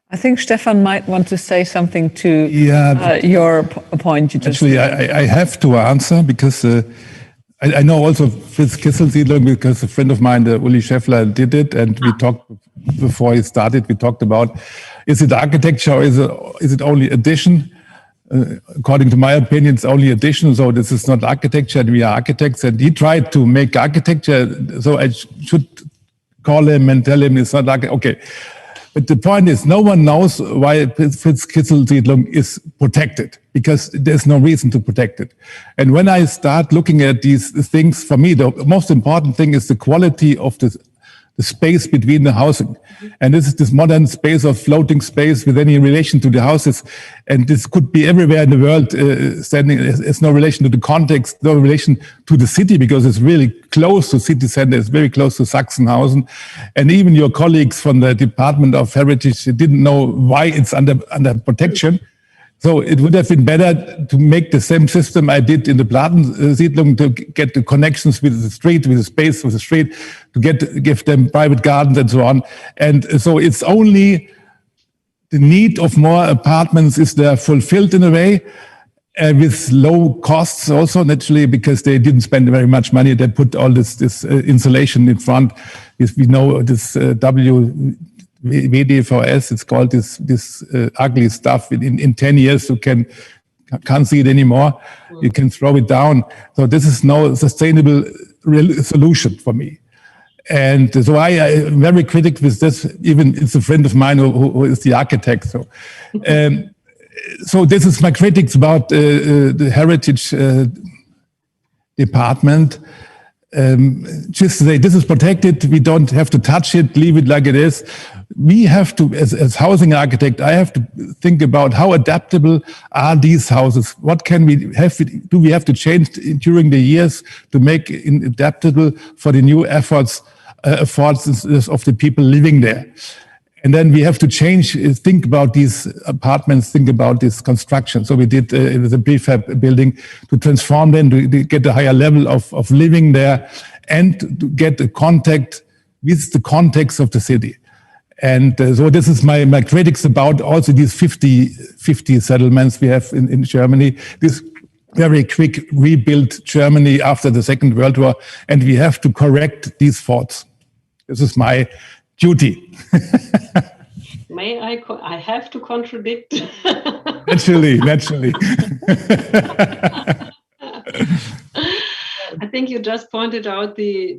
I think Stefan might want to say something to your point you just actually, I have to answer, because I know also Fritz-Kissel-Siedlung, because a friend of mine, Uli Scheffler, did it, and we talked before he started. We talked about, is it architecture or is it only addition? According to my opinion, it's only addition. So this is not architecture, and we are architects. And he tried to make architecture. So I should call him and tell him it's not architecture. Okay. But the point is, no one knows why Fritz-Kissel-Siedlung is protected, because there's no reason to protect it. And when I start looking at these things, for me, the most important thing is the quality of the space between the housing. And this is this modern space of floating space with any relation to the houses. And this could be everywhere in the world, standing. It's no relation to the context, no relation to the city, because it's really close to city center. It's very close to Sachsenhausen. And even your colleagues from the Department of Heritage didn't know why it's under protection. So it would have been better to make the same system I did in the Plattensiedlung, to get the connections with the street, with the space with the street, to give them private gardens and so on. And so it's only the need of more apartments is there fulfilled in a way, with low costs also, naturally, because they didn't spend very much money. They put all this insulation in front. We know this WDVS, it's called this ugly stuff. In 10 years, you can't see it anymore. You can throw it down. So this is no sustainable solution for me. And so I am very critical with this. Even it's a friend of mine who is the architect. So, so this is my critics about the heritage department. just say this is protected, we don't have to touch it, leave it like it is. We have to, as housing architect, I have to think about how adaptable are these houses? What can we have? Do we have to change during the years to make it adaptable for the new efforts of the people living there? And then we have to change, think about these apartments, think about this construction. So we did it was a prefab building to transform them, to get a higher level of living there and to get a contact with the context of the city. And so this is my critics about also these 50 settlements we have in Germany, this very quick rebuilt Germany after the Second World War. And we have to correct these faults. This is my duty. May I have to contradict? Naturally. I think you just pointed out the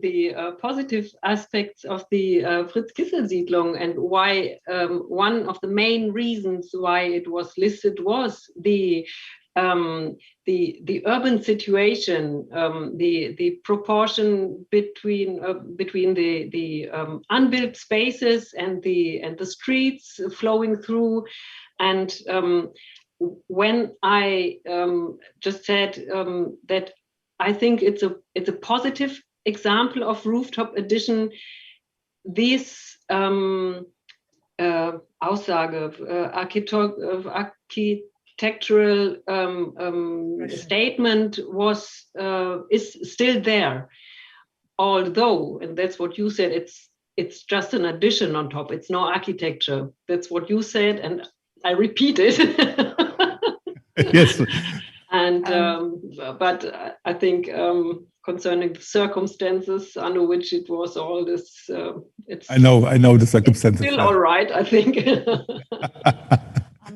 positive aspects of the Fritz-Kissel-Siedlung and why one of the main reasons why it was listed was the urban situation, the proportion between the unbuilt spaces and the streets flowing through, and when I just said that I think it's a positive example of rooftop addition, this Aussage, architectural statement is still there, although, and that's what you said, it's just an addition on top. It's no architecture. That's what you said, and I repeat it. Yes. And but I think concerning the circumstances under which it was all this, it's I know the circumstances. Still all right, I think.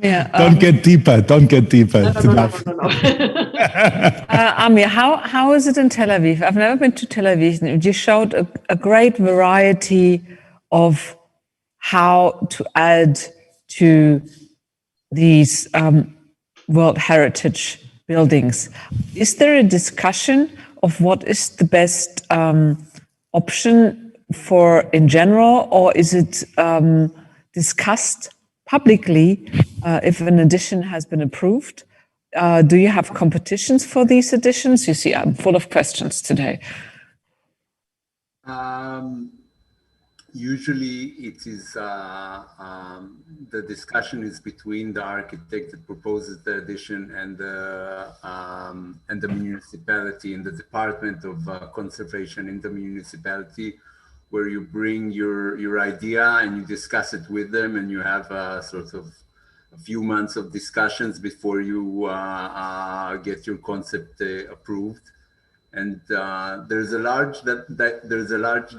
Yeah, don't get deeper. It's enough. No. Amir, how is it in Tel Aviv? I've never been to Tel Aviv. You showed a great variety of how to add to these World Heritage buildings. Is there a discussion of what is the best option for in general, or is it discussed publicly if an addition has been approved? Do you have competitions for these additions? You see, I'm full of questions today. Usually it is, the discussion is between the architect that proposes the addition and the municipality and the Department of Conservation in the municipality, where you bring your idea and you discuss it with them, and you have sort of a few months of discussions before you get your concept approved. And there's a large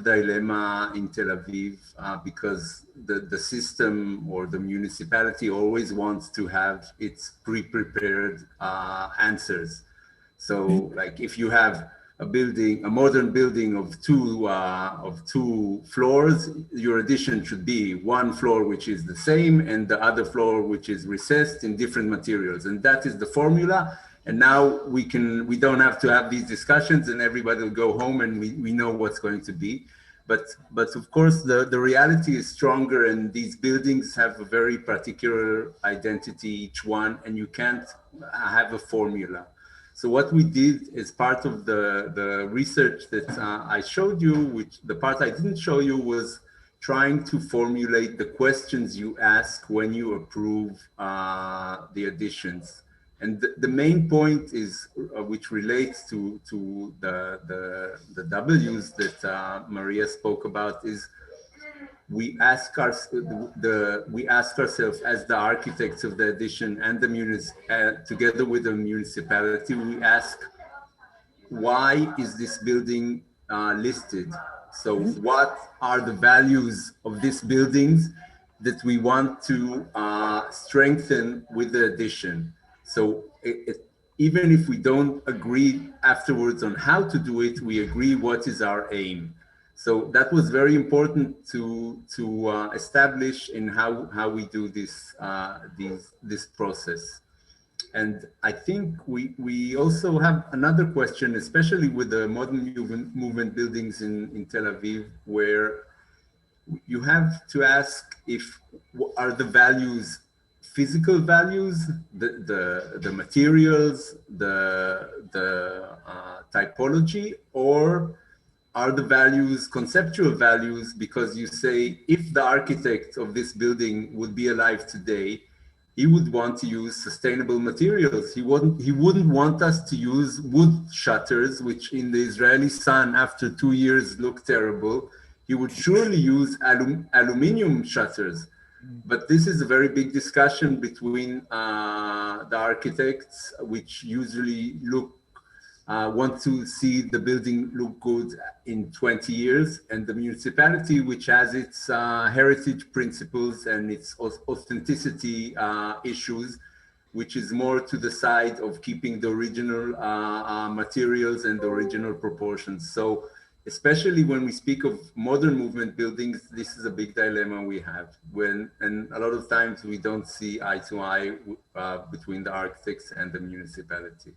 dilemma in Tel Aviv because the system or the municipality always wants to have its pre-prepared answers. So, like if you have a modern building of two floors, your addition should be one floor which is the same and the other floor which is recessed in different materials, and that is the formula. And now we don't have to have these discussions, and everybody will go home and we know what's going to be. But of course the reality is stronger, and these buildings have a very particular identity, each one, and you can't have a formula. So what we did as part of the research that I showed you, which the part I didn't show you, was trying to formulate the questions you ask when you approve the additions. And the main point is, which relates to the W's that Maria spoke about, is we ask ourselves as the architects of the addition and the together with the municipality, we ask, why is this building listed? So what are the values of these buildings that we want to strengthen with the addition? So even if we don't agree afterwards on how to do it, we agree what is our aim. So that was very important to establish in how we do this process. And I think we also have another question, especially with the modern movement buildings in Tel Aviv, where you have to ask if are the values physical values, the materials, the typology, or are the values conceptual values? Because you say if the architect of this building would be alive today, he would want to use sustainable materials. He wouldn't want us to use wood shutters, which in the Israeli sun after 2 years look terrible. He would surely use aluminium shutters. But this is a very big discussion between the architects, which usually want to see the building look good in 20 years, and the municipality, which has its heritage principles and its authenticity issues, which is more to the side of keeping the original materials and the original proportions. So especially when we speak of modern movement buildings, this is a big dilemma we have, and a lot of times we don't see eye to eye between the architects and the municipality.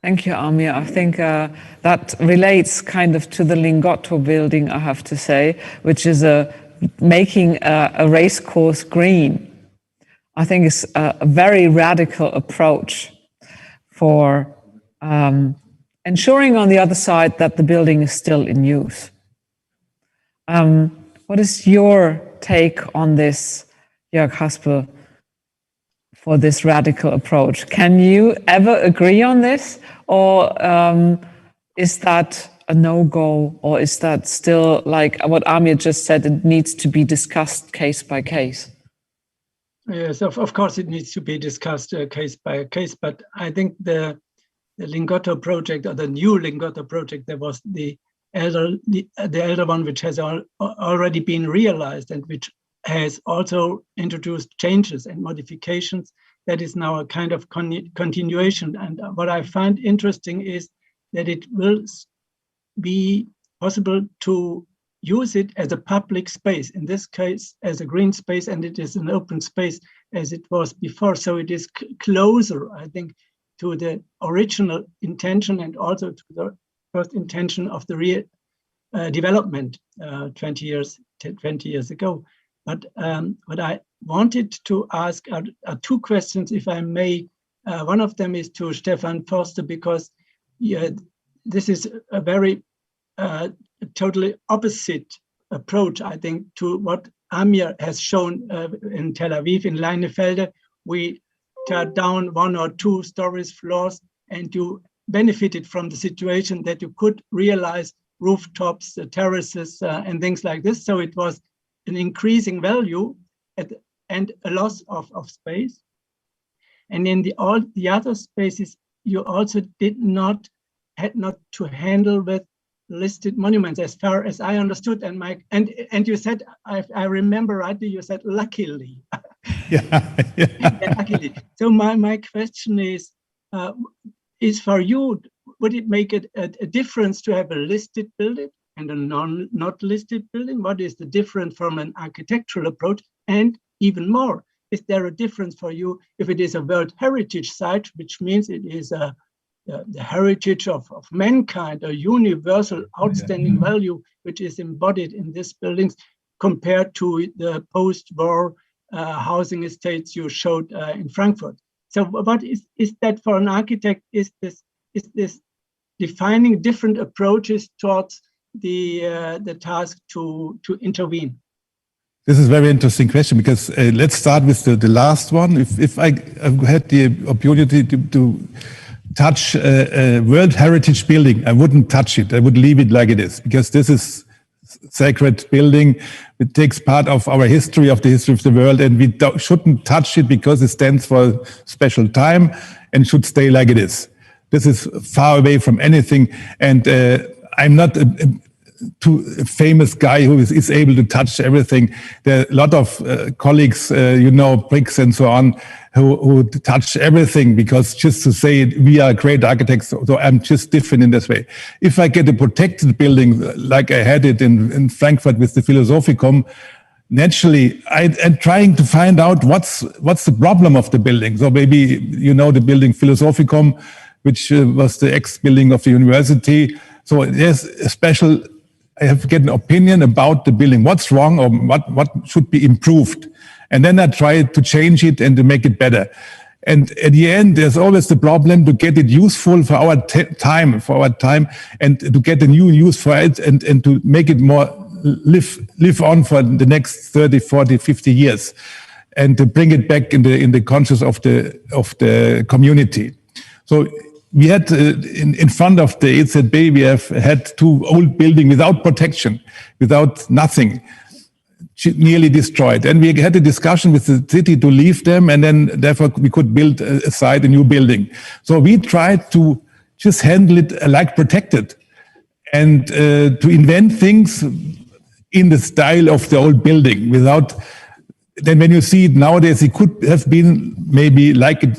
Thank you, Amir. I think that relates kind of to the Lingotto building, I have to say, which is making a race course green. I think it's a very radical approach for ensuring on the other side that the building is still in use. What is your take on this, Jörg Haspel, for this radical approach? Can you ever agree on this? Or is that a no-go? Or is that still, like what Amir just said, it needs to be discussed case by case? Yes, of course it needs to be discussed case by case, but I think the Lingotto project, or the new Lingotto project, there was the elder one, which has already been realized and which has also introduced changes and modifications. That is now a kind of continuation. And what I find interesting is that it will be possible to use it as a public space, in this case as a green space, and it is an open space as it was before. So it is closer, I think, to the original intention and also to the first intention of the development 20 years ago. But what I wanted to ask are two questions, if I may. One of them is to Stefan Forster, because this is a very totally opposite approach, I think, to what Amir has shown in Tel Aviv, in Leinefelde. We tear down 1 or 2 stories, floors, and you benefited from the situation that you could realize rooftops, terraces, and things like this. So it was an increasing value and a loss of space. And in all the other spaces, you also had not to handle with listed monuments, as far as I understood. And you said, I remember rightly, you said luckily. Yeah. Luckily. So my question is for you, would it make it a difference to have a listed building and a not listed building? What is the difference from an architectural approach? And even more, is there a difference for you if it is a World Heritage Site, which means it is the heritage of mankind, a universal outstanding value, which is embodied in these buildings, compared to the post-war housing estates you showed in Frankfurt? So what is that for an architect? Is this defining different approaches towards the task to intervene? This is a very interesting question, because let's start with the last one. If I had the opportunity to touch a World Heritage building, I wouldn't touch it. I would leave it like it is, because this is sacred building. It takes part of our history, of the history of the world, and we shouldn't touch it because it stands for a special time and should stay like it is. This is far away from anything, and I'm not a famous guy who is able to touch everything. There are a lot of colleagues, bricks and so on, who touch everything, because just to say we are great architects, so I'm just different in this way. If I get a protected building like I had it in Frankfurt with the Philosophicum, naturally, and trying to find out what's the problem of the building. So maybe you know the building Philosophicum, which was the ex-building of the university. So there's a special, I have to get an opinion about the building. What's wrong or what should be improved? And then I try to change it and to make it better. And at the end, there's always the problem to get it useful for our time, and to get a new use for it and to make it more live on for the next 30, 40, 50 years, and to bring it back in the conscious of the community. So we had in front of the EZB, we have had 2 old buildings without protection, without nothing, nearly destroyed. And we had a discussion with the city to leave them, and then therefore we could build a new building. So we tried to just handle it like protected, and to invent things in the style of the old building without, then when you see it nowadays, it could have been maybe like it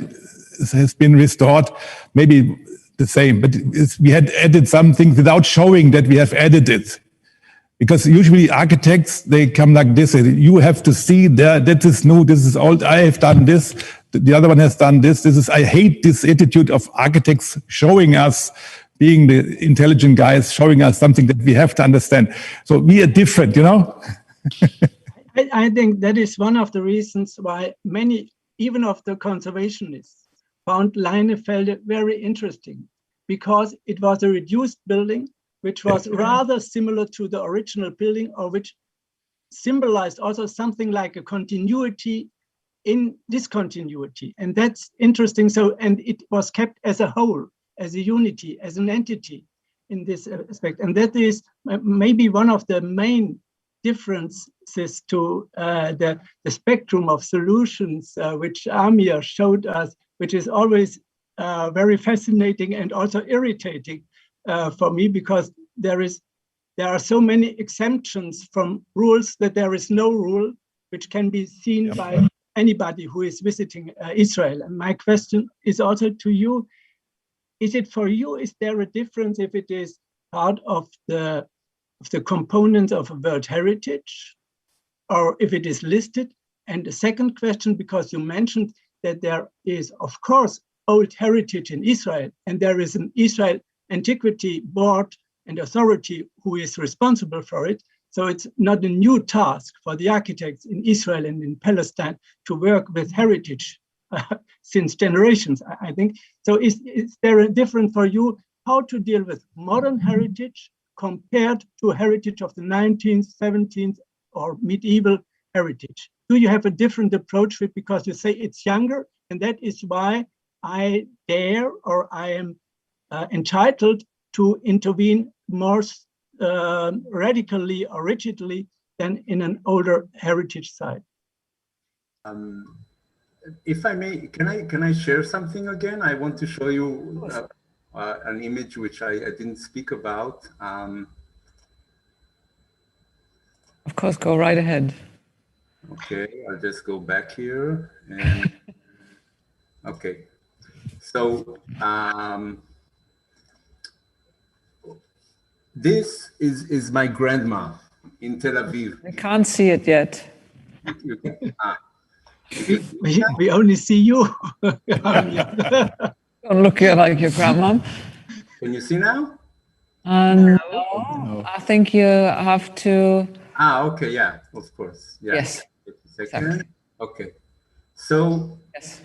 has been restored, maybe the same, but we had added something without showing that we have added it. Because usually architects, they come like this, you have to see that is new, this is old, I have done this, the other one has done this. I hate this attitude of architects showing us, being the intelligent guys, showing us something that we have to understand. So we are different, you know? I think that is one of the reasons why many, even of the conservationists, found Leinefelde very interesting, because it was a reduced building, which was rather similar to the original building, or which symbolized also something like a continuity in discontinuity. And that's interesting. So, and it was kept as a whole, as a unity, as an entity in this aspect. And that is maybe one of the main differences to the spectrum of solutions which Amir showed us, which is always very fascinating and also irritating for me, because there are so many exemptions from rules that there is no rule which can be seen by anybody who is visiting Israel. And my question is also to you, is there a difference if it is part of the components of a World Heritage, or if it is listed? And the second question, because you mentioned that there is, of course, old heritage in Israel, and there is an Israel Antiquity Board and authority who is responsible for it. So it's not a new task for the architects in Israel and in Palestine to work with heritage since generations, I think. So is there a difference for you how to deal with modern heritage compared to heritage of the 19th, 17th, or medieval heritage? Do you have a different approach to it because you say it's younger, and that is why I dare, or I am entitled to intervene more radically or rigidly than in an older heritage site? If I may, can I share something again? I want to show you an image which I didn't speak about. Of course, go right ahead. Okay, I'll just go back here and okay. So this is my grandma in Tel Aviv. I can't see it yet. You can, we only see you. Don't look like your grandma. Can you see now? No, I think you have to. Okay, yeah, of course. Yeah. Yes. Second. Exactly. Okay. So Yes.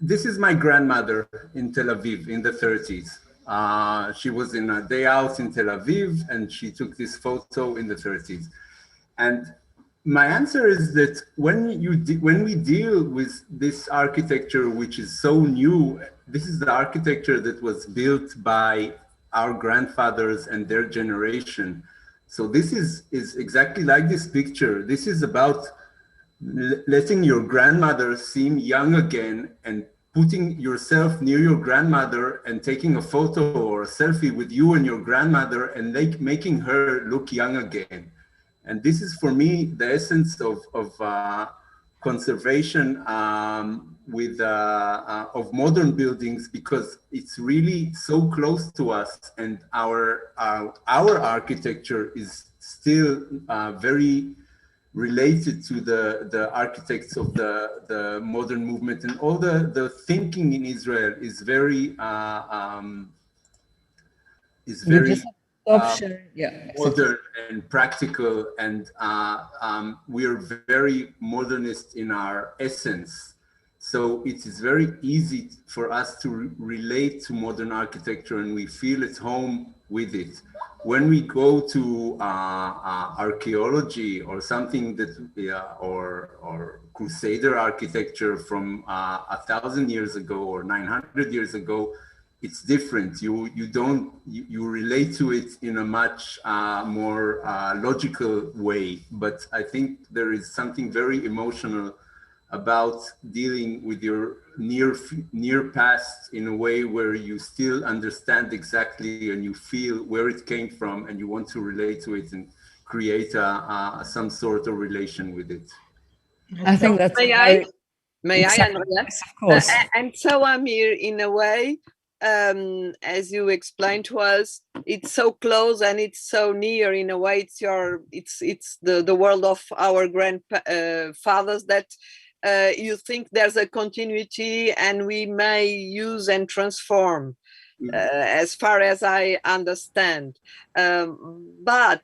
this is my grandmother in Tel Aviv in the 30s. She was in a day out in Tel Aviv, and she took this photo in the 30s. And my answer is that when we deal with this architecture, which is so new, this is the architecture that was built by our grandfathers and their generation. So this is exactly like this picture. This is about letting your grandmother seem young again, and putting yourself near your grandmother and taking a photo or a selfie with you and your grandmother and making her look young again. And this is for me the essence of conservation of modern buildings, because it's really so close to us, and our architecture is still very related to the architects of the modern movement, and all the thinking in Israel is very modern and practical, and we are very modernist in our essence. So it is very easy for us to relate to modern architecture, and we feel at home with it. When we go to archaeology or something that, or Crusader architecture from 1,000 years ago or 900 years ago, it's different. You relate to it in a much more logical way. But I think there is something very emotional about dealing with your near past in a way where you still understand exactly and you feel where it came from, and you want to relate to it and create some sort of relation with it. I think that's May I, Andrea? Yes, of course. And so I'm here in a way, as you explained to us, it's so close and it's so near. In a way, it's the world of our grandfathers that you think there's a continuity, and we may use and transform, as far as I understand. But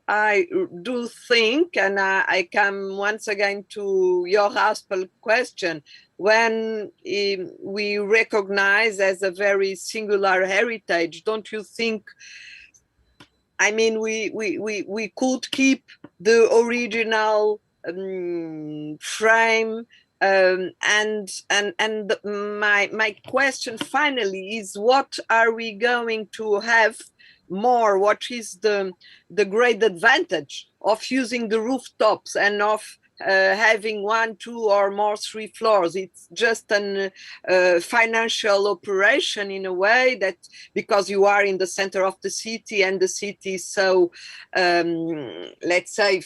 I do think, and I come once again to your Haspel question, when we recognize as a very singular heritage, don't you think, I mean, we could keep the original frame, and my question finally is, what are we going to have more? What is the great advantage of using the rooftops and of having 1, 2, or more 3 floors? It's just an financial operation in a way, that because you are in the center of the city, and the city is so, let's say,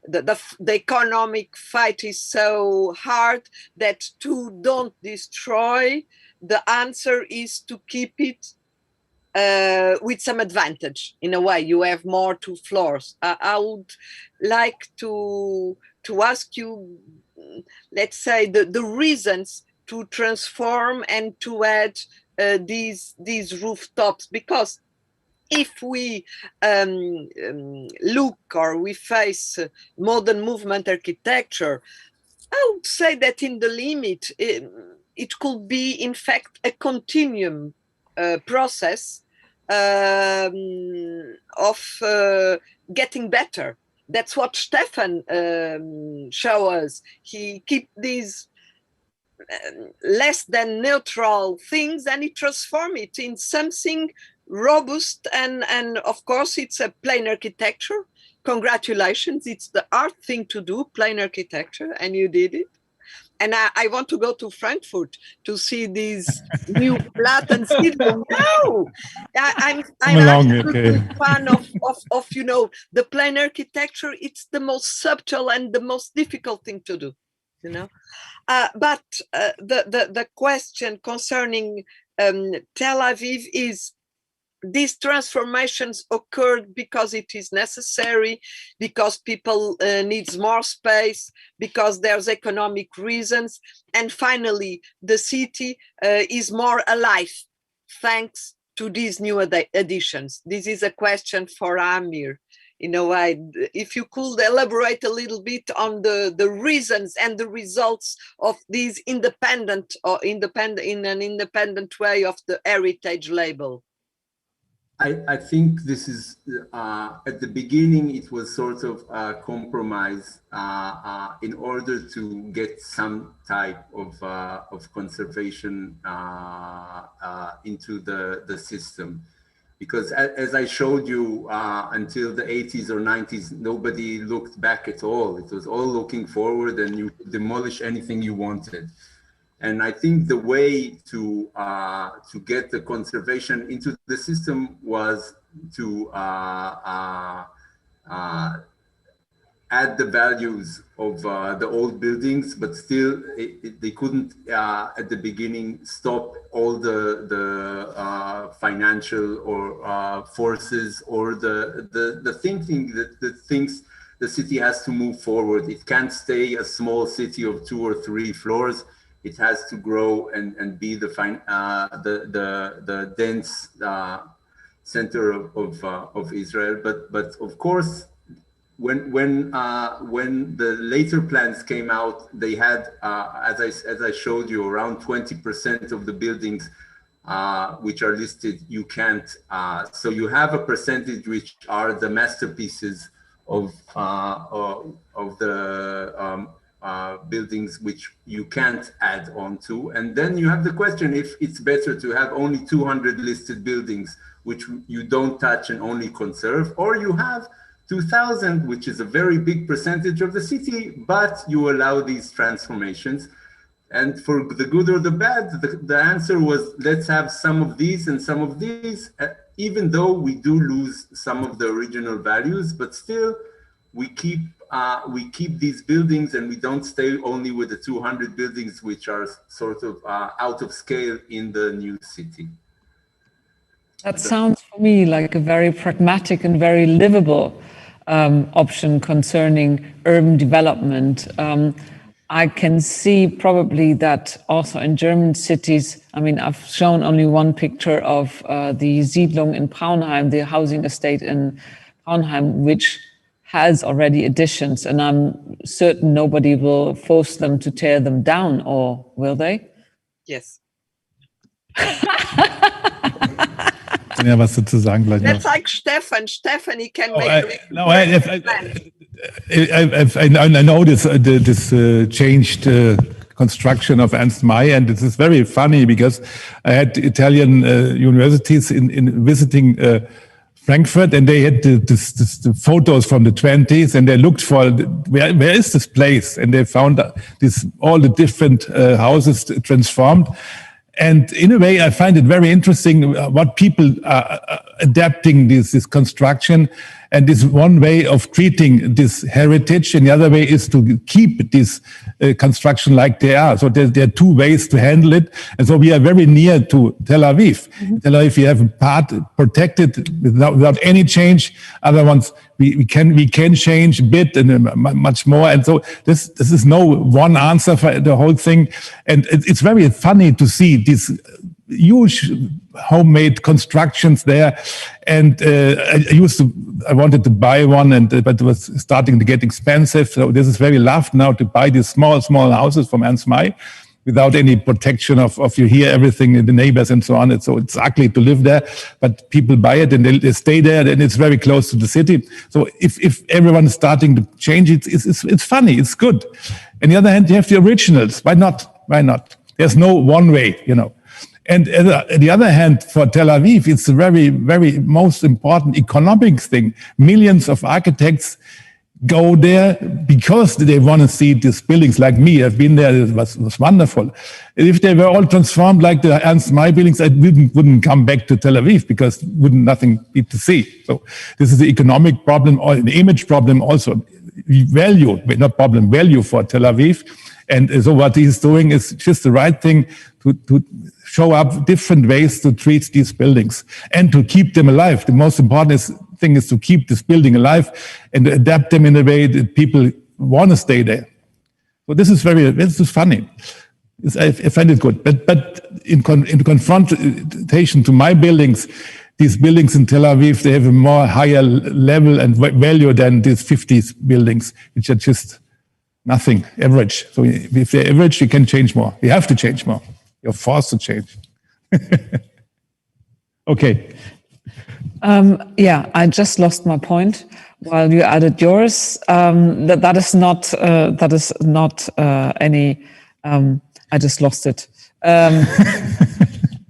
the economic fight is so hard that to don't destroy, the answer is to keep it with some advantage. In a way, you have more 2 floors. I would like to ask you, let's say, the reasons to transform and to add these rooftops, because if we look or we face modern movement architecture, I would say that in the limit, it could be, in fact, a continuum process of getting better. That's what Stefan showed us. He keep these less than neutral things, and he transform it in something robust, and of course it's a plain architecture. Congratulations, it's the hard thing to do, plain architecture, and you did it. And I want to go to Frankfurt to see these new Platten Siedlung. No, I'm absolutely fan of the plain architecture. It's the most subtle and the most difficult thing to do, But the question concerning Tel Aviv is, these transformations occurred because it is necessary, because people needs more space, because there's economic reasons, and finally the city is more alive thanks to these new additions. This is a question for Amir. In a way, if you could elaborate a little bit on the reasons and the results of these in an independent way of the heritage label. I think this is, at the beginning, it was sort of a compromise in order to get some type of conservation into the system. Because as I showed you, until the 80s or 90s, nobody looked back at all. It was all looking forward, and you could demolish anything you wanted. And I think the way to get the conservation into the system was to add the values of the old buildings, but still they couldn't at the beginning stop all the financial or forces or the thinking that the city has to move forward. It can't stay a small city of 2 or 3 floors. It has to grow and be the dense center of Israel. But of course, when the later plans came out, they had, as I showed you, around 20% of the buildings which are listed, you can't. So you have a percentage which are the masterpieces of the buildings which you can't add on to. And then you have the question if it's better to have only 200 listed buildings which you don't touch and only conserve, or you have 2,000, which is a very big percentage of the city, but you allow these transformations. And for the good or the bad, the answer was, let's have some of these and some of these, even though we do lose some of the original values, but still we keep these buildings, and we don't stay only with the 200 buildings, which are sort of out of scale in the new city. That sounds for me like a very pragmatic and very livable option concerning urban development. I can see probably that also in German cities. I mean, I've shown only one picture of the Siedlung in Braunheim, the housing estate in Braunheim, which has already additions, and I'm certain nobody will force them to tear them down, or will they? Yes. Ja, was dazu sagen gleich. Let's like Stefan. Stefan, he can make I know this changed construction of Ernst May, and this is very funny because I had Italian universities in visiting Frankfurt, and they had the photos from the 20s, and they looked for where is this place, and they found all the different houses transformed. And in a way, I find it very interesting what people are adapting this construction. And this one way of treating this heritage, and the other way is to keep this construction like they are. So there are two ways to handle it. And so we are very near to Tel Aviv. Mm-hmm. Tel Aviv, we have a part protected without any change. Other ones, we can change a bit and much more. And so this is no one answer for the whole thing. And it's very funny to see these huge homemade constructions there. And I wanted to buy one, but it was starting to get expensive. So this is very loved now to buy these small houses from Ernst May without any protection of you hear everything in the neighbors and so on. So it's ugly to live there, but people buy it and they stay there, and it's very close to the city. So if everyone's starting to change it, it's funny, it's good. On the other hand, you have the originals. Why not? There's no one way, And on the other hand, for Tel Aviv, it's a very, very most important economic thing. Millions of architects go there because they want to see these buildings. Like me, I've been there, it was wonderful. If they were all transformed like the Ernst May buildings, I wouldn't come back to Tel Aviv because wouldn't nothing be to see. So this is the economic problem or an image problem also. Value for Tel Aviv. And so what he's doing is just the right thing to show up different ways to treat these buildings and to keep them alive. The most important thing is to keep this building alive and adapt them in a way that people want to stay there. So this is funny. I find it good. But in confrontation to my buildings, these buildings in Tel Aviv, they have a more higher level and value than these 50s buildings, which are just nothing, average. So if they're average, you can change more. You have to change more. You're forced to change. Okay. I just lost my point while you added yours. That is not any. I just lost it.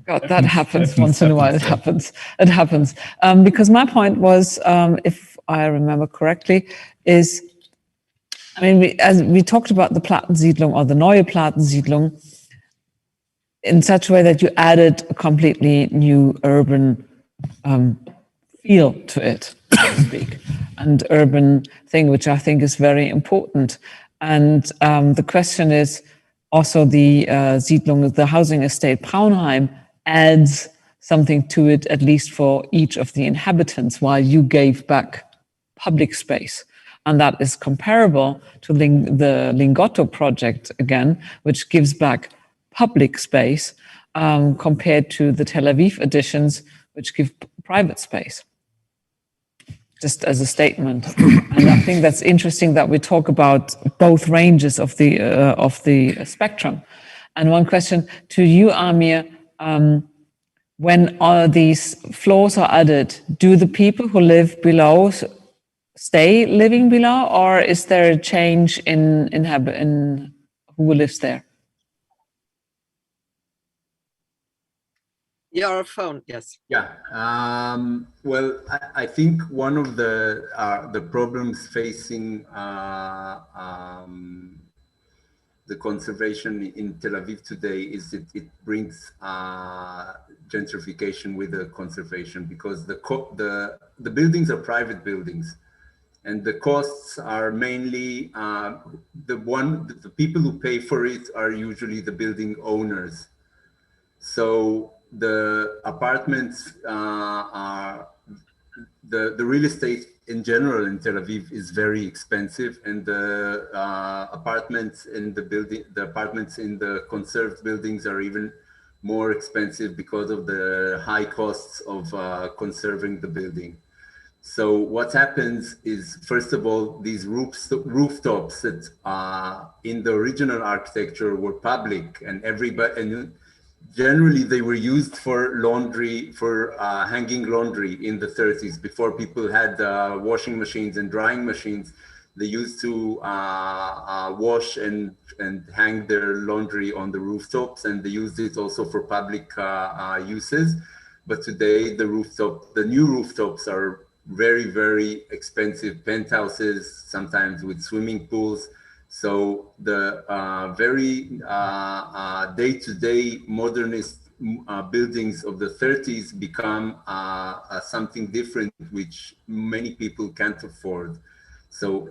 God, that happens once in a while. It happens. Because my point was, if I remember correctly, is, as we talked about the Plattensiedlung or the Neue Plattensiedlung, in such a way that you added a completely new urban feel to it, so to speak, and urban thing, which I think is very important. And the question is also the Siedlung, the housing estate Braunheim adds something to it, at least for each of the inhabitants, while you gave back public space. And that is comparable to the Lingotto project, again, which gives back public space compared to the Tel Aviv editions, which give private space. Just as a statement. And I think that's interesting that we talk about both ranges of the spectrum. And one question to you, Amir, when all these floors are added, do the people who live below stay living below, or is there a change in who lives there? Your phone, yes. Yeah. Well, I think one of the problems facing the conservation in Tel Aviv today is that it brings gentrification with the conservation, because the buildings are private buildings, and the costs are mainly the people who pay for it are usually the building owners. So the apartments are the real estate in general in Tel Aviv is very expensive, and the apartments in the apartments in the conserved buildings are even more expensive because of the high costs of conserving the building. So what happens is, first of all, these rooftops that in the original architecture were public, and generally they were used for laundry, for hanging laundry in the 30s. Before people had washing machines and drying machines, they used to wash and hang their laundry on the rooftops, and they used it also for public uses. But today the new rooftops are very, very expensive penthouses, sometimes with swimming pools. So the very day-to-day modernist buildings of the 30s become something different, which many people can't afford. So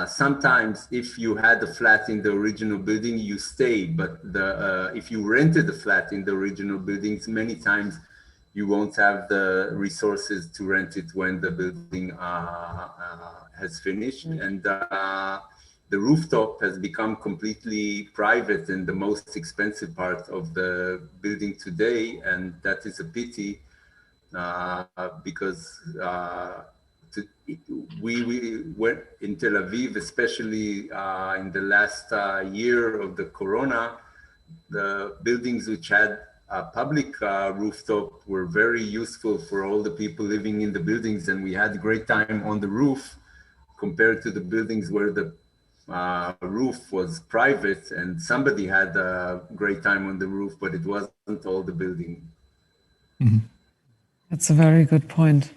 sometimes if you had a flat in the original building, you stay, but if you rented a flat in the original buildings, many times you won't have the resources to rent it when the building has finished. And the rooftop has become completely private and the most expensive part of the building today. And that is a pity because we went in Tel Aviv, especially in the last year of the Corona, the buildings which had a public rooftop were very useful for all the people living in the buildings, and we had a great time on the roof compared to the buildings where the roof was private, and somebody had a great time on the roof, but it wasn't all the building. Mm-hmm. That's a very good point.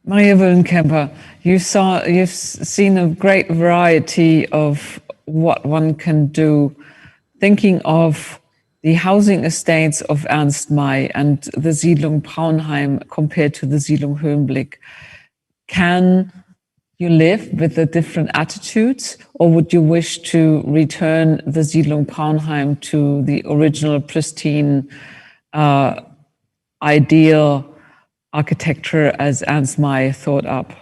Maria Willenkemper, you've seen a great variety of what one can do, thinking of the housing estates of Ernst May and the Siedlung Braunheim compared to the Siedlung Höhenblick. Can you live with the different attitudes, or would you wish to return the Siedlung Braunheim to the original pristine, ideal architecture as Ernst May thought up?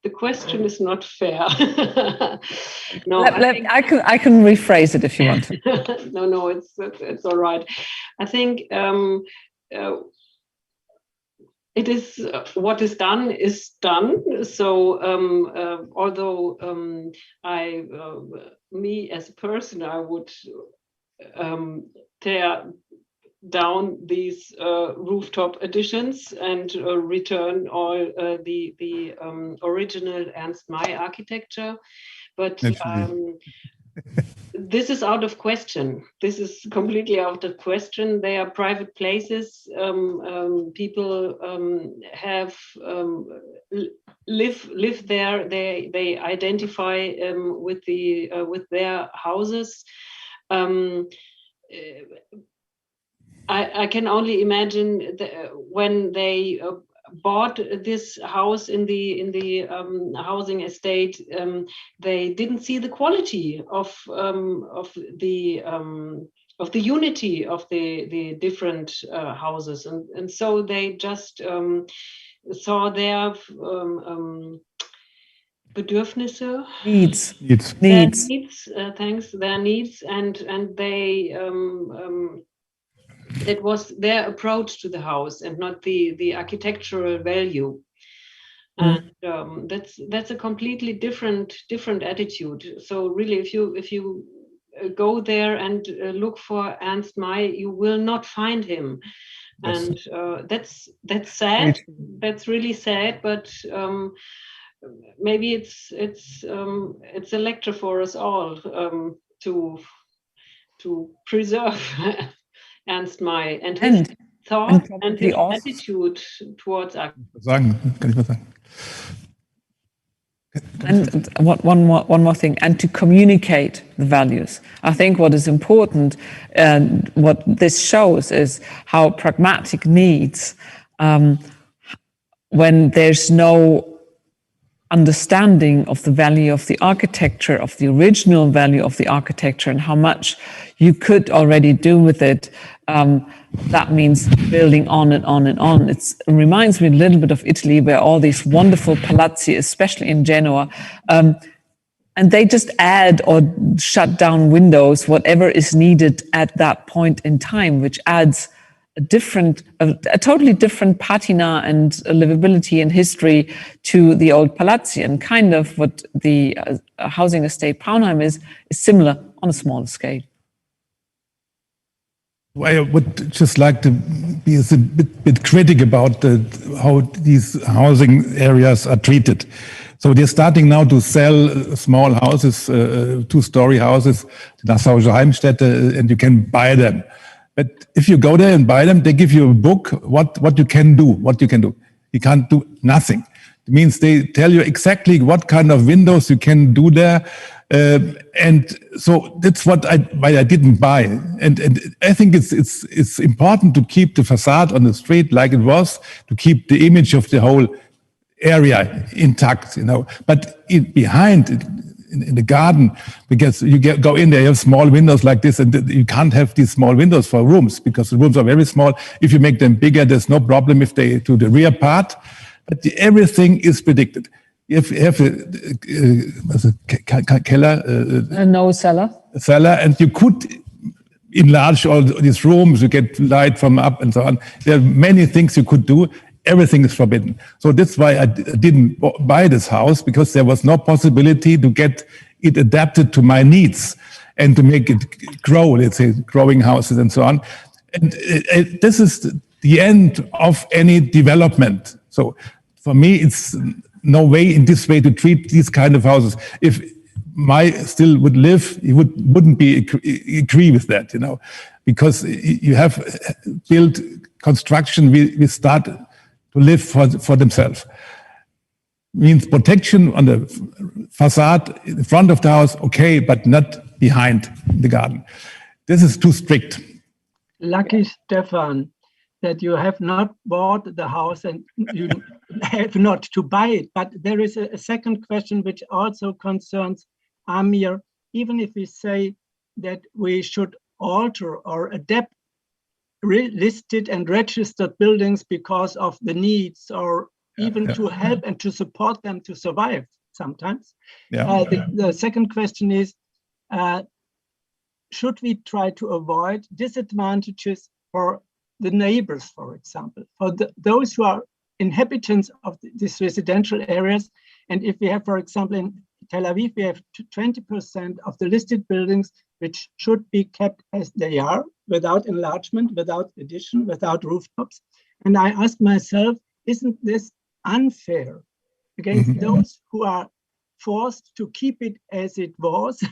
The question is not fair. No, I can rephrase it if you want to. No, it's all right. I think it is what is done is done. So although me as a person, I would tear down these rooftop additions and return all the original Ernst May architecture, but this is out of question. This is completely out of question. They are private places. People have live there. They identify with their houses. I can only imagine when they bought this house in the housing estate, they didn't see the quality of the unity of the different houses, and so they just saw their Bedürfnisse, Needs. their needs, their needs, and they that was their approach to the house and not the architectural value. And that's a completely different attitude. So really, if you go there and look for Ernst May, you will not find him. And that's sad. That's really sad. But maybe it's a lecture for us all to preserve Ernst May and his thought and his attitude towards architecture. And one more thing, and to communicate the values. I think what is important and what this shows is how pragmatic needs, when there's no understanding of the value of the architecture, of the original value of the architecture, and how much you could already do with it. That means building on and on and on. It reminds me a little bit of Italy, where all these wonderful palazzi, especially in Genoa, and they just add or shut down windows, whatever is needed at that point in time, which adds a totally different patina and livability and history to the old palazzi, and kind of what the housing estate Braunheim is similar on a smaller scale. I would just like to be a bit critic about how these housing areas are treated. So they're starting now to sell small houses, two-story houses, Nassauische Heimstätte, and you can buy them. But if you go there and buy them, they give you a book, what you can do, You can't do nothing. It means they tell you exactly what kind of windows you can do there. And so that's why I didn't buy. And I think it's important to keep the facade on the street like it was, to keep the image of the whole area intact, But behind it, in the garden, because you go in there, you have small windows like this, and you can't have these small windows for rooms because the rooms are very small. If you make them bigger, there's no problem if they do the rear part, but everything is predicted. If you have a cellar, no cellar, and you could enlarge all these rooms, you get light from up and so on. There are many things you could do. Everything is forbidden. So that's why I didn't buy this house, because there was no possibility to get it adapted to my needs and to make it grow, let's say, growing houses and so on. And this is the end of any development. So for me, it's no way in this way to treat these kind of houses. If May still would live, he wouldn't agree with that, because you have built construction, we start to live for themselves. Means protection on the facade in front of the house, okay, but not behind the garden. This is too strict. Lucky, Stefan, that you have not bought the house and you have not to buy it. But there is a second question which also concerns Amir. Even if we say that we should alter or adapt listed and registered buildings because of the needs, or even to help and to support them to survive sometimes. The second question is, should we try to avoid disadvantages for the neighbors, for example, for those who are inhabitants of these residential areas? And if we have, for example, in Tel Aviv, we have 20% of the listed buildings which should be kept as they are, without enlargement, without addition, without rooftops. And I ask myself, isn't this unfair against those who are forced to keep it as it was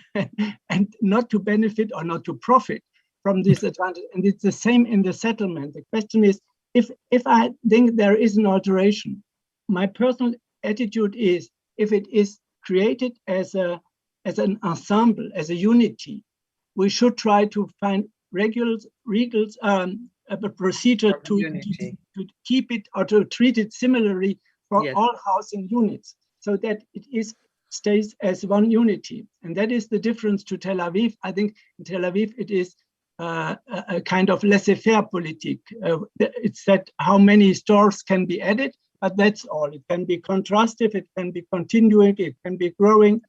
and not to benefit or not to profit from this advantage? And it's the same in the settlement. The question is, if I think there is an alteration, my personal attitude is, if it is created as an ensemble, as a unity, we should try to find a procedure to keep it or to treat it similarly for all housing units, so that it stays as one unity. And that is the difference to Tel Aviv. I think in Tel Aviv it is a kind of laissez-faire politique. It's that how many stores can be added, but that's all. It can be contrastive, it can be continuing, it can be growing.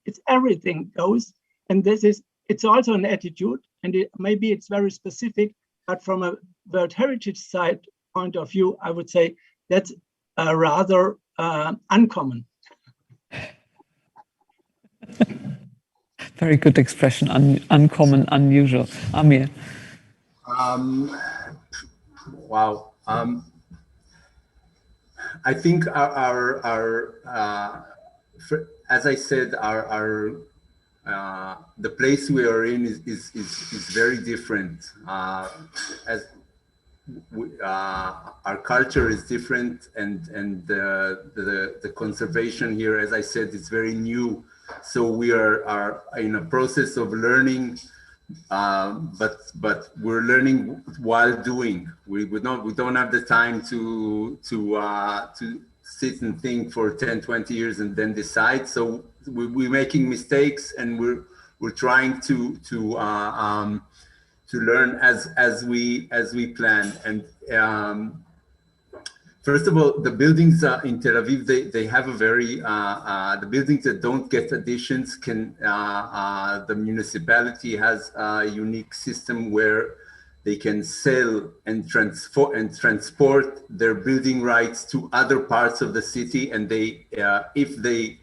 It's everything goes, and it's also an attitude, and maybe it's very specific, but from a World Heritage Site point of view, I would say that's rather uncommon. Very good expression, uncommon, unusual. Amir. Wow. I think as I said, the place we are in is very different. Our culture is different, and the conservation here, as I said, is very new. So we are in a process of learning, but we're learning while doing. We don't have the time to sit and think for 10, 20 years and then decide. So we're making mistakes, and we're trying to learn as we plan. And first of all, the buildings in Tel Aviv, they have a very the buildings that don't get additions can the municipality has a unique system where they can sell and transport their building rights to other parts of the city, and they if they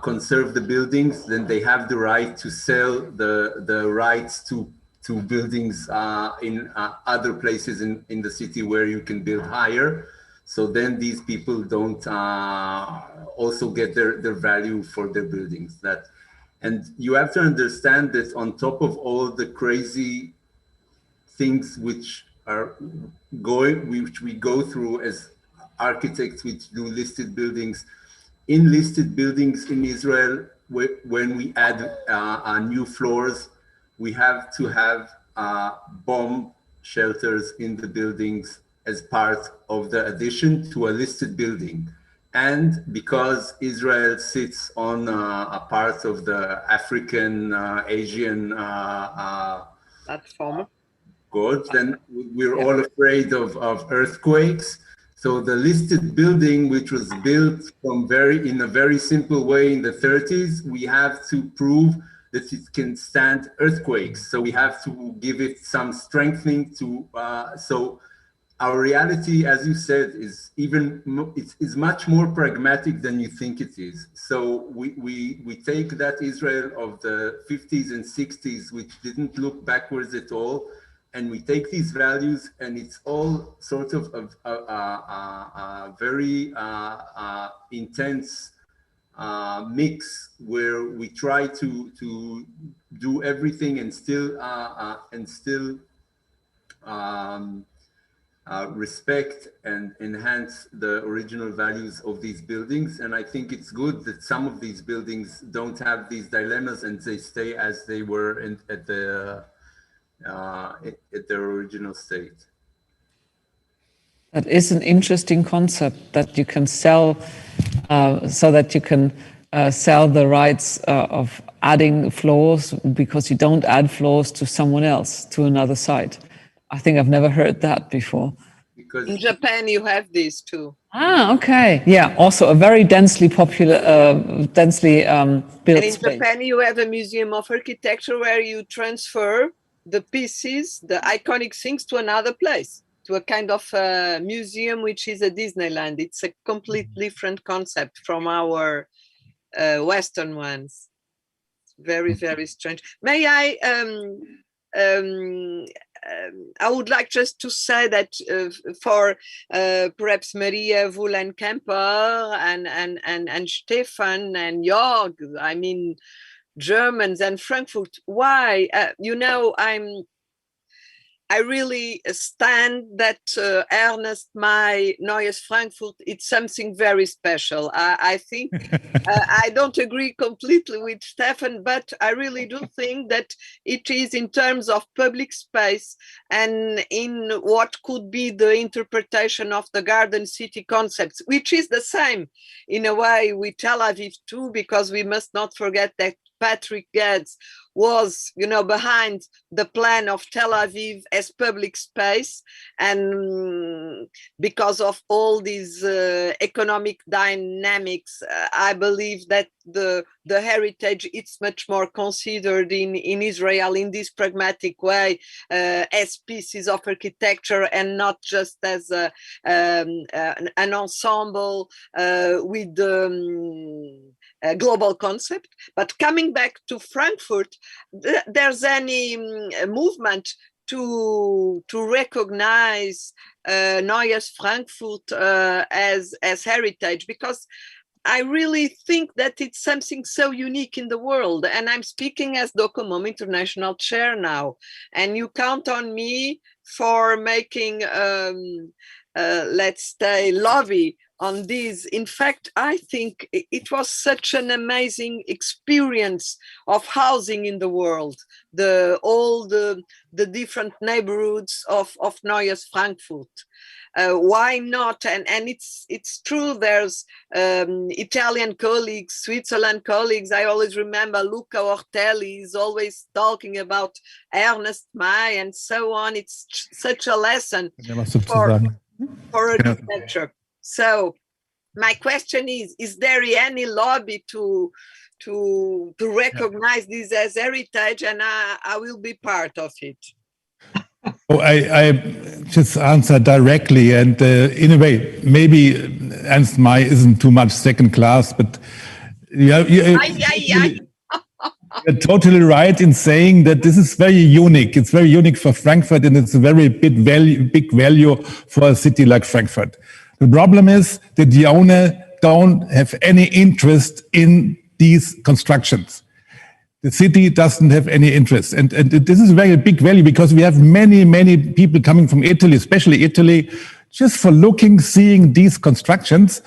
conserve the buildings, then they have the right to sell the rights to buildings in other places in the city where you can build higher. So then these people don't also get their value for their buildings. And you have to understand that on top of all the crazy things which we go through as architects, which do listed buildings, in listed buildings in Israel, when we add new floors, we have to have bomb shelters in the buildings as part of the addition to a listed building. And because Israel sits on a part of the African, Asian platform, good, then we're all afraid of earthquakes. So the listed building, which was built in a very simple way in the 30s, we have to prove that it can stand earthquakes. So we have to give it some strengthening to, so our reality, as you said, is it's much more pragmatic than you think it is. So we take that Israel of the 50s and 60s, which didn't look backwards at all, and we take these values, and it's all sort of a very intense mix where we try to do everything and still respect and enhance the original values of these buildings. And I think it's good that some of these buildings don't have these dilemmas and they stay as they were at their original state. That is an interesting concept, that you can sell, so that you can sell the rights of adding floors because you don't add floors to someone else, to another site. I think I've never heard that before. Because in Japan, you have these too. Ah, okay. Yeah, also a very densely popular, densely built And in space. Japan, you have a museum of architecture where you transfer the pieces, the iconic things, to another place, to a kind of museum, which is a Disneyland. It's a completely different concept from our Western ones. It's very, very strange. May I would like just to say that for perhaps Maria Wullenkemper and Stefan and Jörg, I mean, Germans and Frankfurt, why? I really stand that Ernest May Neues Frankfurt, it's something very special. I think I don't agree completely with Stefan, but I really do think that it is, in terms of public space and in what could be the interpretation of the garden city concepts, which is the same in a way with Tel Aviv too, because we must not forget that Patrick Guedes was, you know, behind the plan of Tel Aviv as public space, and because of all these economic dynamics, I believe that the heritage it's much more considered in Israel in this pragmatic way, as pieces of architecture and not just as an ensemble with a global concept. But coming back to Frankfurt, there's any movement to recognize Neues Frankfurt as heritage, because I really think that it's something so unique in the world. And I'm speaking as Docomom International Chair now, and you count on me for making, let's say, lobby on this. In fact, I think it was such an amazing experience of housing in the world, all the different neighborhoods of Neues Frankfurt. Why not? And it's true, there's Italian colleagues, Switzerland colleagues. I always remember Luca Ortelli is always talking about Ernest May and so on. It's such a lesson for architecture. So my question is there any lobby to recognize this as heritage? And I will be part of it. Oh, I just answer directly, and in a way, maybe Ernst May isn't too much second class, but you're totally right in saying that this is very unique. It's very unique for Frankfurt, and it's a very big value for a city like Frankfurt. The problem is that the owner don't have any interest in these constructions. The city doesn't have any interest. And this is a very big value, because we have many people coming from Italy, especially Italy, just for seeing these constructions.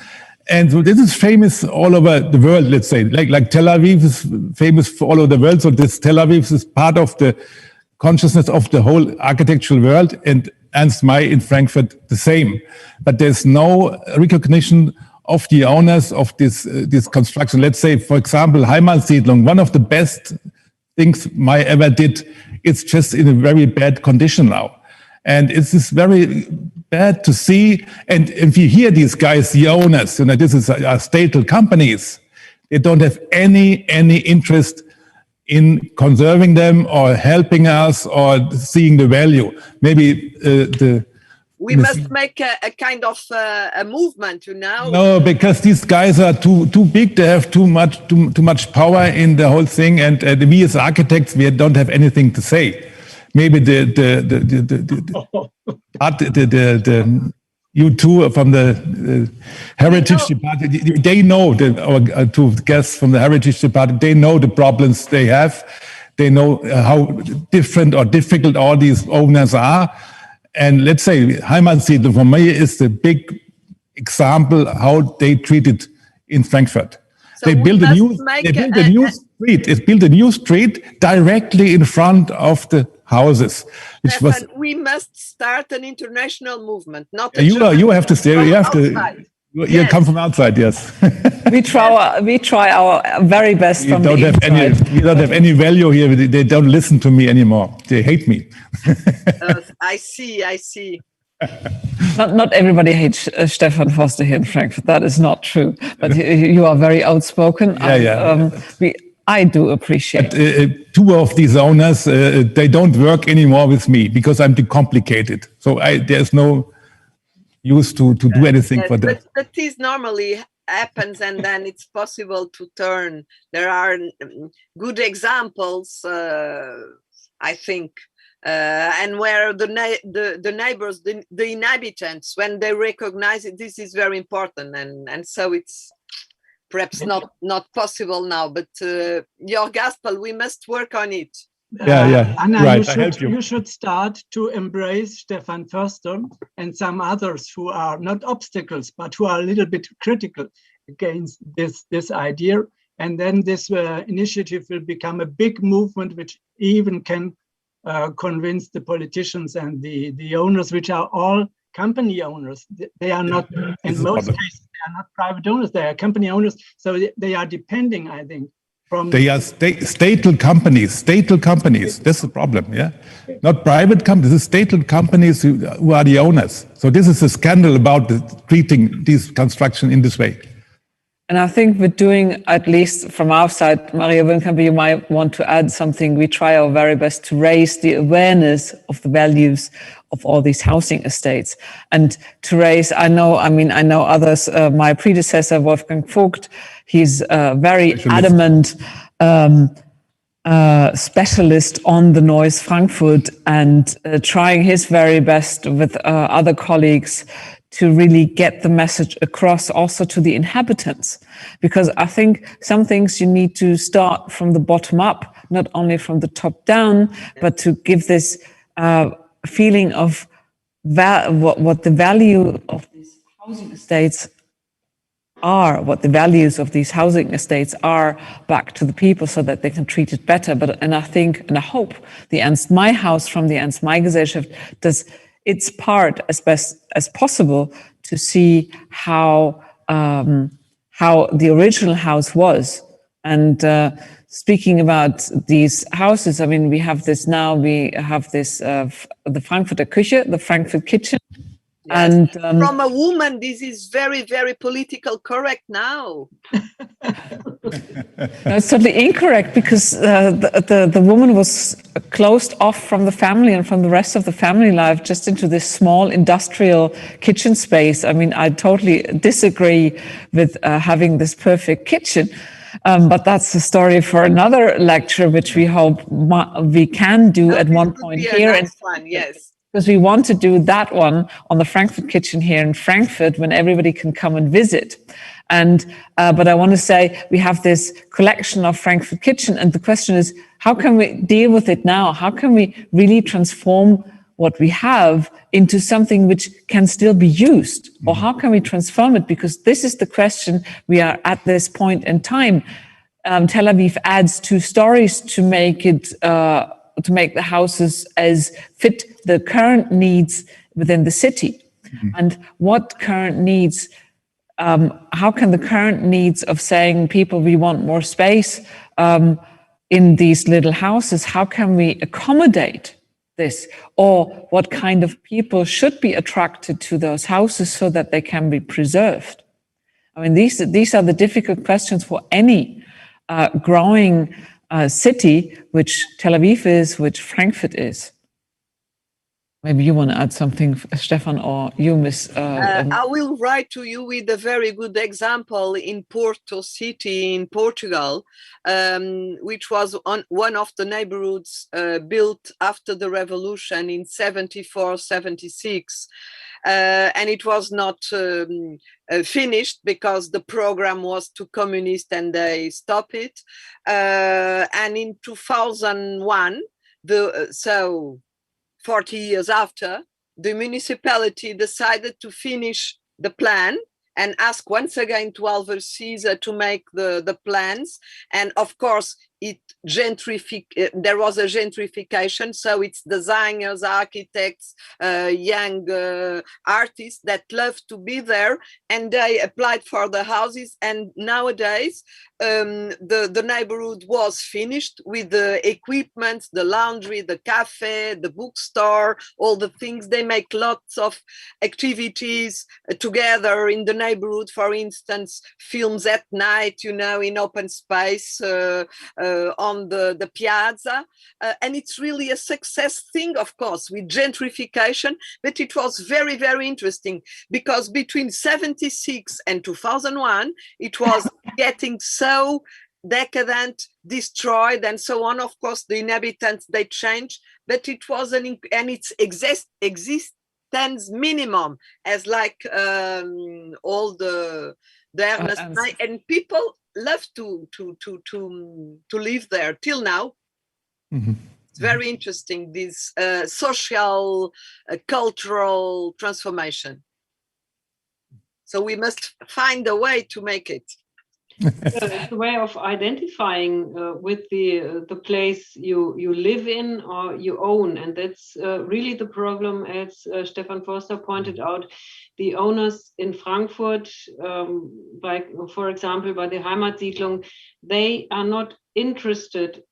And so this is famous all over the world, let's say, like Tel Aviv is famous for all over the world. So this Tel Aviv is part of the consciousness of the whole architectural world, and Ernst May in Frankfurt the same. But there's no recognition of the owners of this construction. Let's say, for example, Heimatsiedlung, one of the best things May ever did, it's just in a very bad condition now. And it's just very bad to see. And if you hear these guys, the owners, you know, this is state companies, they don't have any interest in conserving them or helping us or seeing the value. Maybe we must make a kind of a movement, you know. No, because these guys are too big. They have too much power in the whole thing, and we as architects, we don't have anything to say. Maybe the you two from the Heritage Department, they know, our two guests from the Heritage Department, they know the problems they have. They know how different or difficult all these owners are. And let's say Heimatsiedlung for me is the big example how they treat it in Frankfurt. So they built a new street directly in front of the houses. We must start an international movement. Not you have to stay. You have to. You come from outside, yes. we try our very best. We don't have any value here. They don't listen to me anymore. They hate me. I see. Not everybody hates Stefan Foster here in Frankfurt. That is not true. But you are very outspoken. I do appreciate. But, two of these owners, they don't work anymore with me because I'm too complicated. So there's no use to do anything for that. But this normally happens, and then it's possible to turn. There are good examples, I think, and where the neighbors, the inhabitants, when they recognize it, this is very important, and so it's perhaps not possible now. But your gospel, we must work on it. Anna, right, you should start to embrace Stefan Förster and some others who are not obstacles, but who are a little bit critical against this idea. And then this initiative will become a big movement, which even can convince the politicians and the owners, which are all company owners. They are not, in most cases, they are not private owners, they are company owners. So they are depending, I think, They are stately companies. That's the problem, yeah? Not private companies, it's stately companies who are the owners. So this is a scandal about treating this construction in this way. And I think we're doing, at least from our side, Maria Winkamp, you might want to add something. We try our very best to raise the awareness of the values of all these housing estates. And to raise, I know others, my predecessor, Wolfgang Vogt, he's very adamant specialist on the Neues Frankfurt and trying his very best with other colleagues to really get the message across also to the inhabitants. Because I think some things you need to start from the bottom up, not only from the top down, but to give this feeling of what the value of these housing estates are, what the values of these housing estates are back to the people so that they can treat it better. And I think, and I hope the Ernst May Haus from the Ernst May Gesellschaft does its part as best as possible to see how the original house was. And speaking about these houses, I mean, we have this now, the Frankfurter Küche, the Frankfurt kitchen. Yes. And from a woman, this is very, very political correct now. No, it's totally incorrect because the woman was closed off from the family and from the rest of the family life just into this small industrial kitchen space. I mean, I totally disagree with having this perfect kitchen. But that's a story for another lecture, which we hope we can do at one point here. Yes. Because we want to do that one on the Frankfurt kitchen here in Frankfurt when everybody can come and visit. And but I want to say we have this collection of Frankfurt kitchen, and the question is, how can we deal with it now? How can we really transform what we have into something which can still be used? Or how can we transform it? Because this is the question we are at this point in time. Tel Aviv adds 2 stories to make it to make the houses as fit the current needs within the city. And what current needs, how can the current needs of saying people, we want more space in these little houses, how can we accommodate this? Or what kind of people should be attracted to those houses so that they can be preserved? I mean, these are the difficult questions for any growing city, which Tel Aviv is, which Frankfurt is. Maybe you want to add something, Stefan, or you, Miss? I will write to you with a very good example in Porto City in Portugal, which was one of the neighborhoods built after the revolution in 74, 76. And it was not finished because the program was too communist and they stopped it. And in 2001, so 40 years after, the municipality decided to finish the plan and ask once again to Alvar Caesar to make the plans. And of course, there was a gentrification, so it's designers, architects, young artists that love to be there, and they applied for the houses. And nowadays, the neighborhood was finished with the equipment, the laundry, the cafe, the bookstore, all the things. They make lots of activities together in the neighborhood. For instance, films at night, in open space, on the piazza, and it's really a success thing, of course, with gentrification. But it was very, very interesting because between 76 and 2001, it was getting so decadent, destroyed, and so on. Of course, the inhabitants, they changed, but it was and its existence minimum as like all the Ernest May, and people love to live there till now. It's very interesting, this social, cultural transformation. So we must find a way to make it. It's a way of identifying with the place you live in or you own, and that's really the problem. As Stefan Forster pointed out, the owners in Frankfurt, for example, by the Heimatsiedlung, they are not interested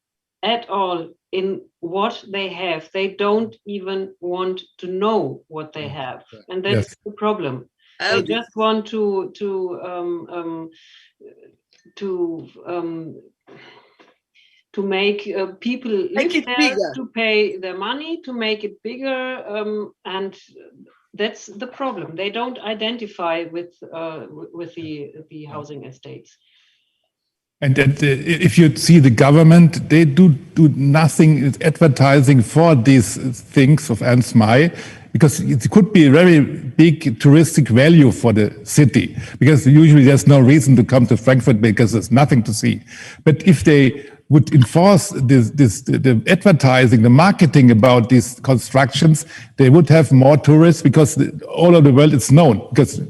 at all in what they have. They don't even want to know what they have, and that's the problem. They just want to make people live there, to pay their money, to make it bigger, and that's the problem. They don't identify with the housing estates. And if you see the government, they do nothing advertising for these things of Ernst May, because it could be very big touristic value for the city, because usually there's no reason to come to Frankfurt because there's nothing to see. But if they would enforce the advertising, the marketing about these constructions, they would have more tourists, because all over the world it's known. Because,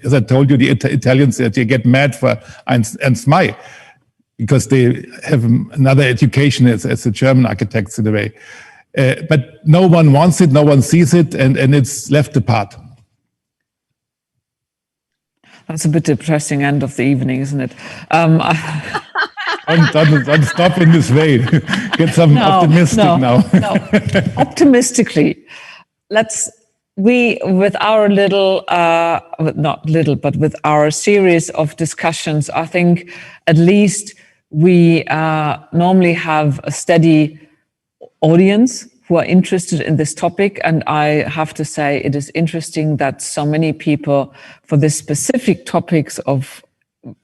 as I told you, the Italians, they get mad for Ernst May, because they have another education as the German architects in a way. But no one wants it, no one sees it, and it's left apart. That's a bit depressing end of the evening, isn't it? Don't stop in this way. Get some optimistic now. Optimistically, with our with our series of discussions, I think at least we normally have a steady audience who are interested in this topic. And I have to say, it is interesting that so many people for this specific topics of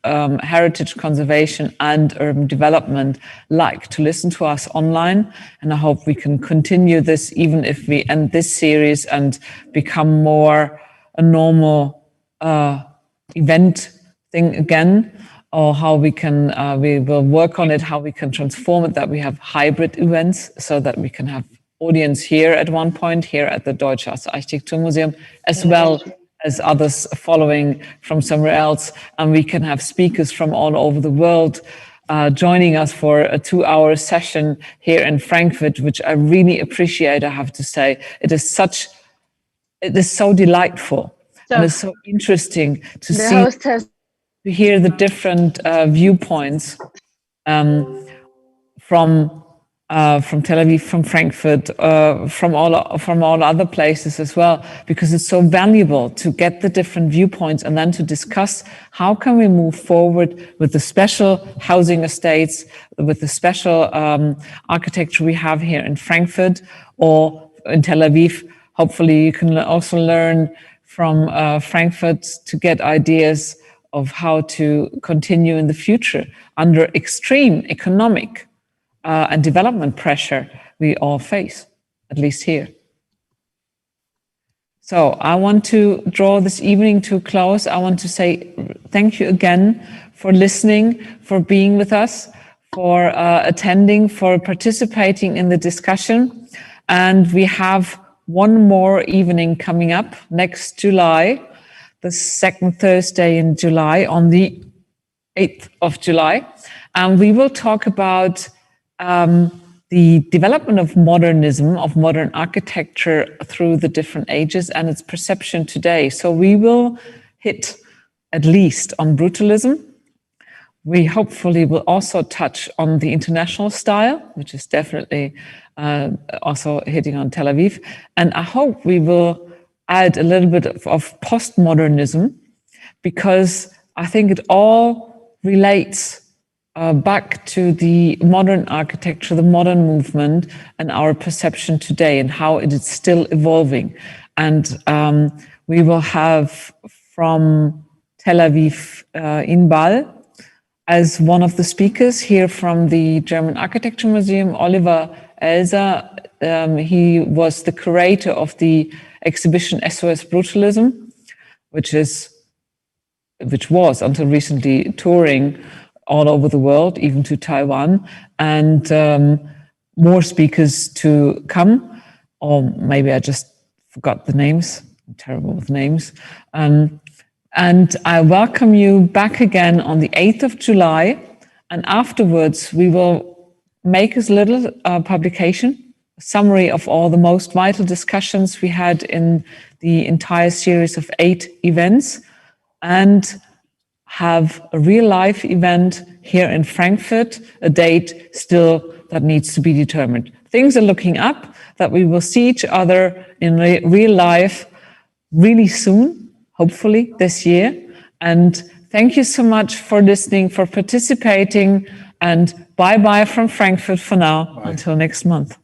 heritage conservation and urban development like to listen to us online. And I hope we can continue this even if we end this series and become more a normal event thing again, or how we can, we will work on it, how we can transform it, that we have hybrid events so that we can have audience here at one point, here at the Deutsche Architekturmuseum, as well as others following from somewhere else. And we can have speakers from all over the world joining us for a 2-hour session here in Frankfurt, which I really appreciate, I have to say. It is so delightful. And it's so interesting to see, to hear the different viewpoints from Tel Aviv, from Frankfurt, from all other places as well, because it's so valuable to get the different viewpoints and then to discuss how can we move forward with the special housing estates, with the special architecture we have here in Frankfurt or in Tel Aviv. Hopefully you can also learn from Frankfurt to get ideas of how to continue in the future under extreme economic and development pressure we all face, at least here. So I want to draw this evening to a close. I want to say thank you again for listening, for being with us, for attending, for participating in the discussion. And we have one more evening coming up next July, the second Thursday in July, on the 8th of July. And we will talk about the development of modernism, of modern architecture through the different ages and its perception today. So we will hit at least on brutalism. We hopefully will also touch on the international style, which is definitely also hitting on Tel Aviv. And I hope we will add a little bit of postmodernism, because I think it all relates back to the modern architecture, the modern movement, and our perception today and how it is still evolving. And we will have from Tel Aviv Inbal as one of the speakers here from the German Architecture Museum, Oliver Elser. He was the curator of the exhibition SOS Brutalism, which was until recently touring all over the world, even to Taiwan, and more speakers to come, or maybe I just forgot the names. I'm terrible with names. And I welcome you back again on the 8th of July. And afterwards, we will make a little publication, a summary of all the most vital discussions we had in the entire series of 8 events, and have a real life event here in Frankfurt, a date still that needs to be determined. Things are looking up that we will see each other in real life really soon, hopefully this year. And thank you so much for listening, for participating, and bye-bye from Frankfurt for now. Bye. Until next month.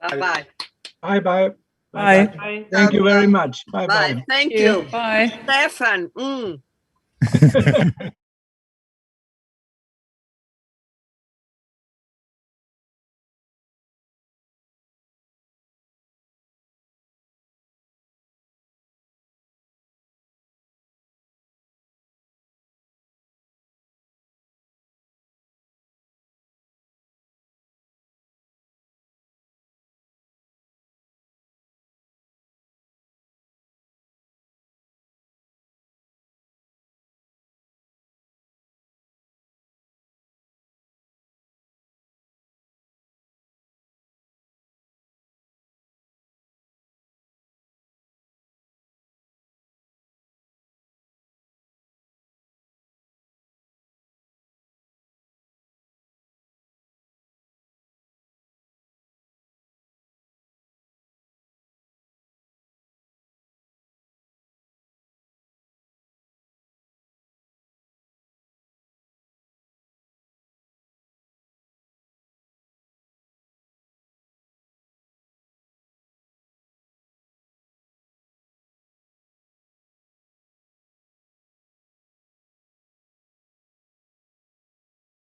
Bye-bye. Bye-bye. Bye. Bye. Thank you very much. Bye-bye. Bye. Thank you. Bye. Stefan.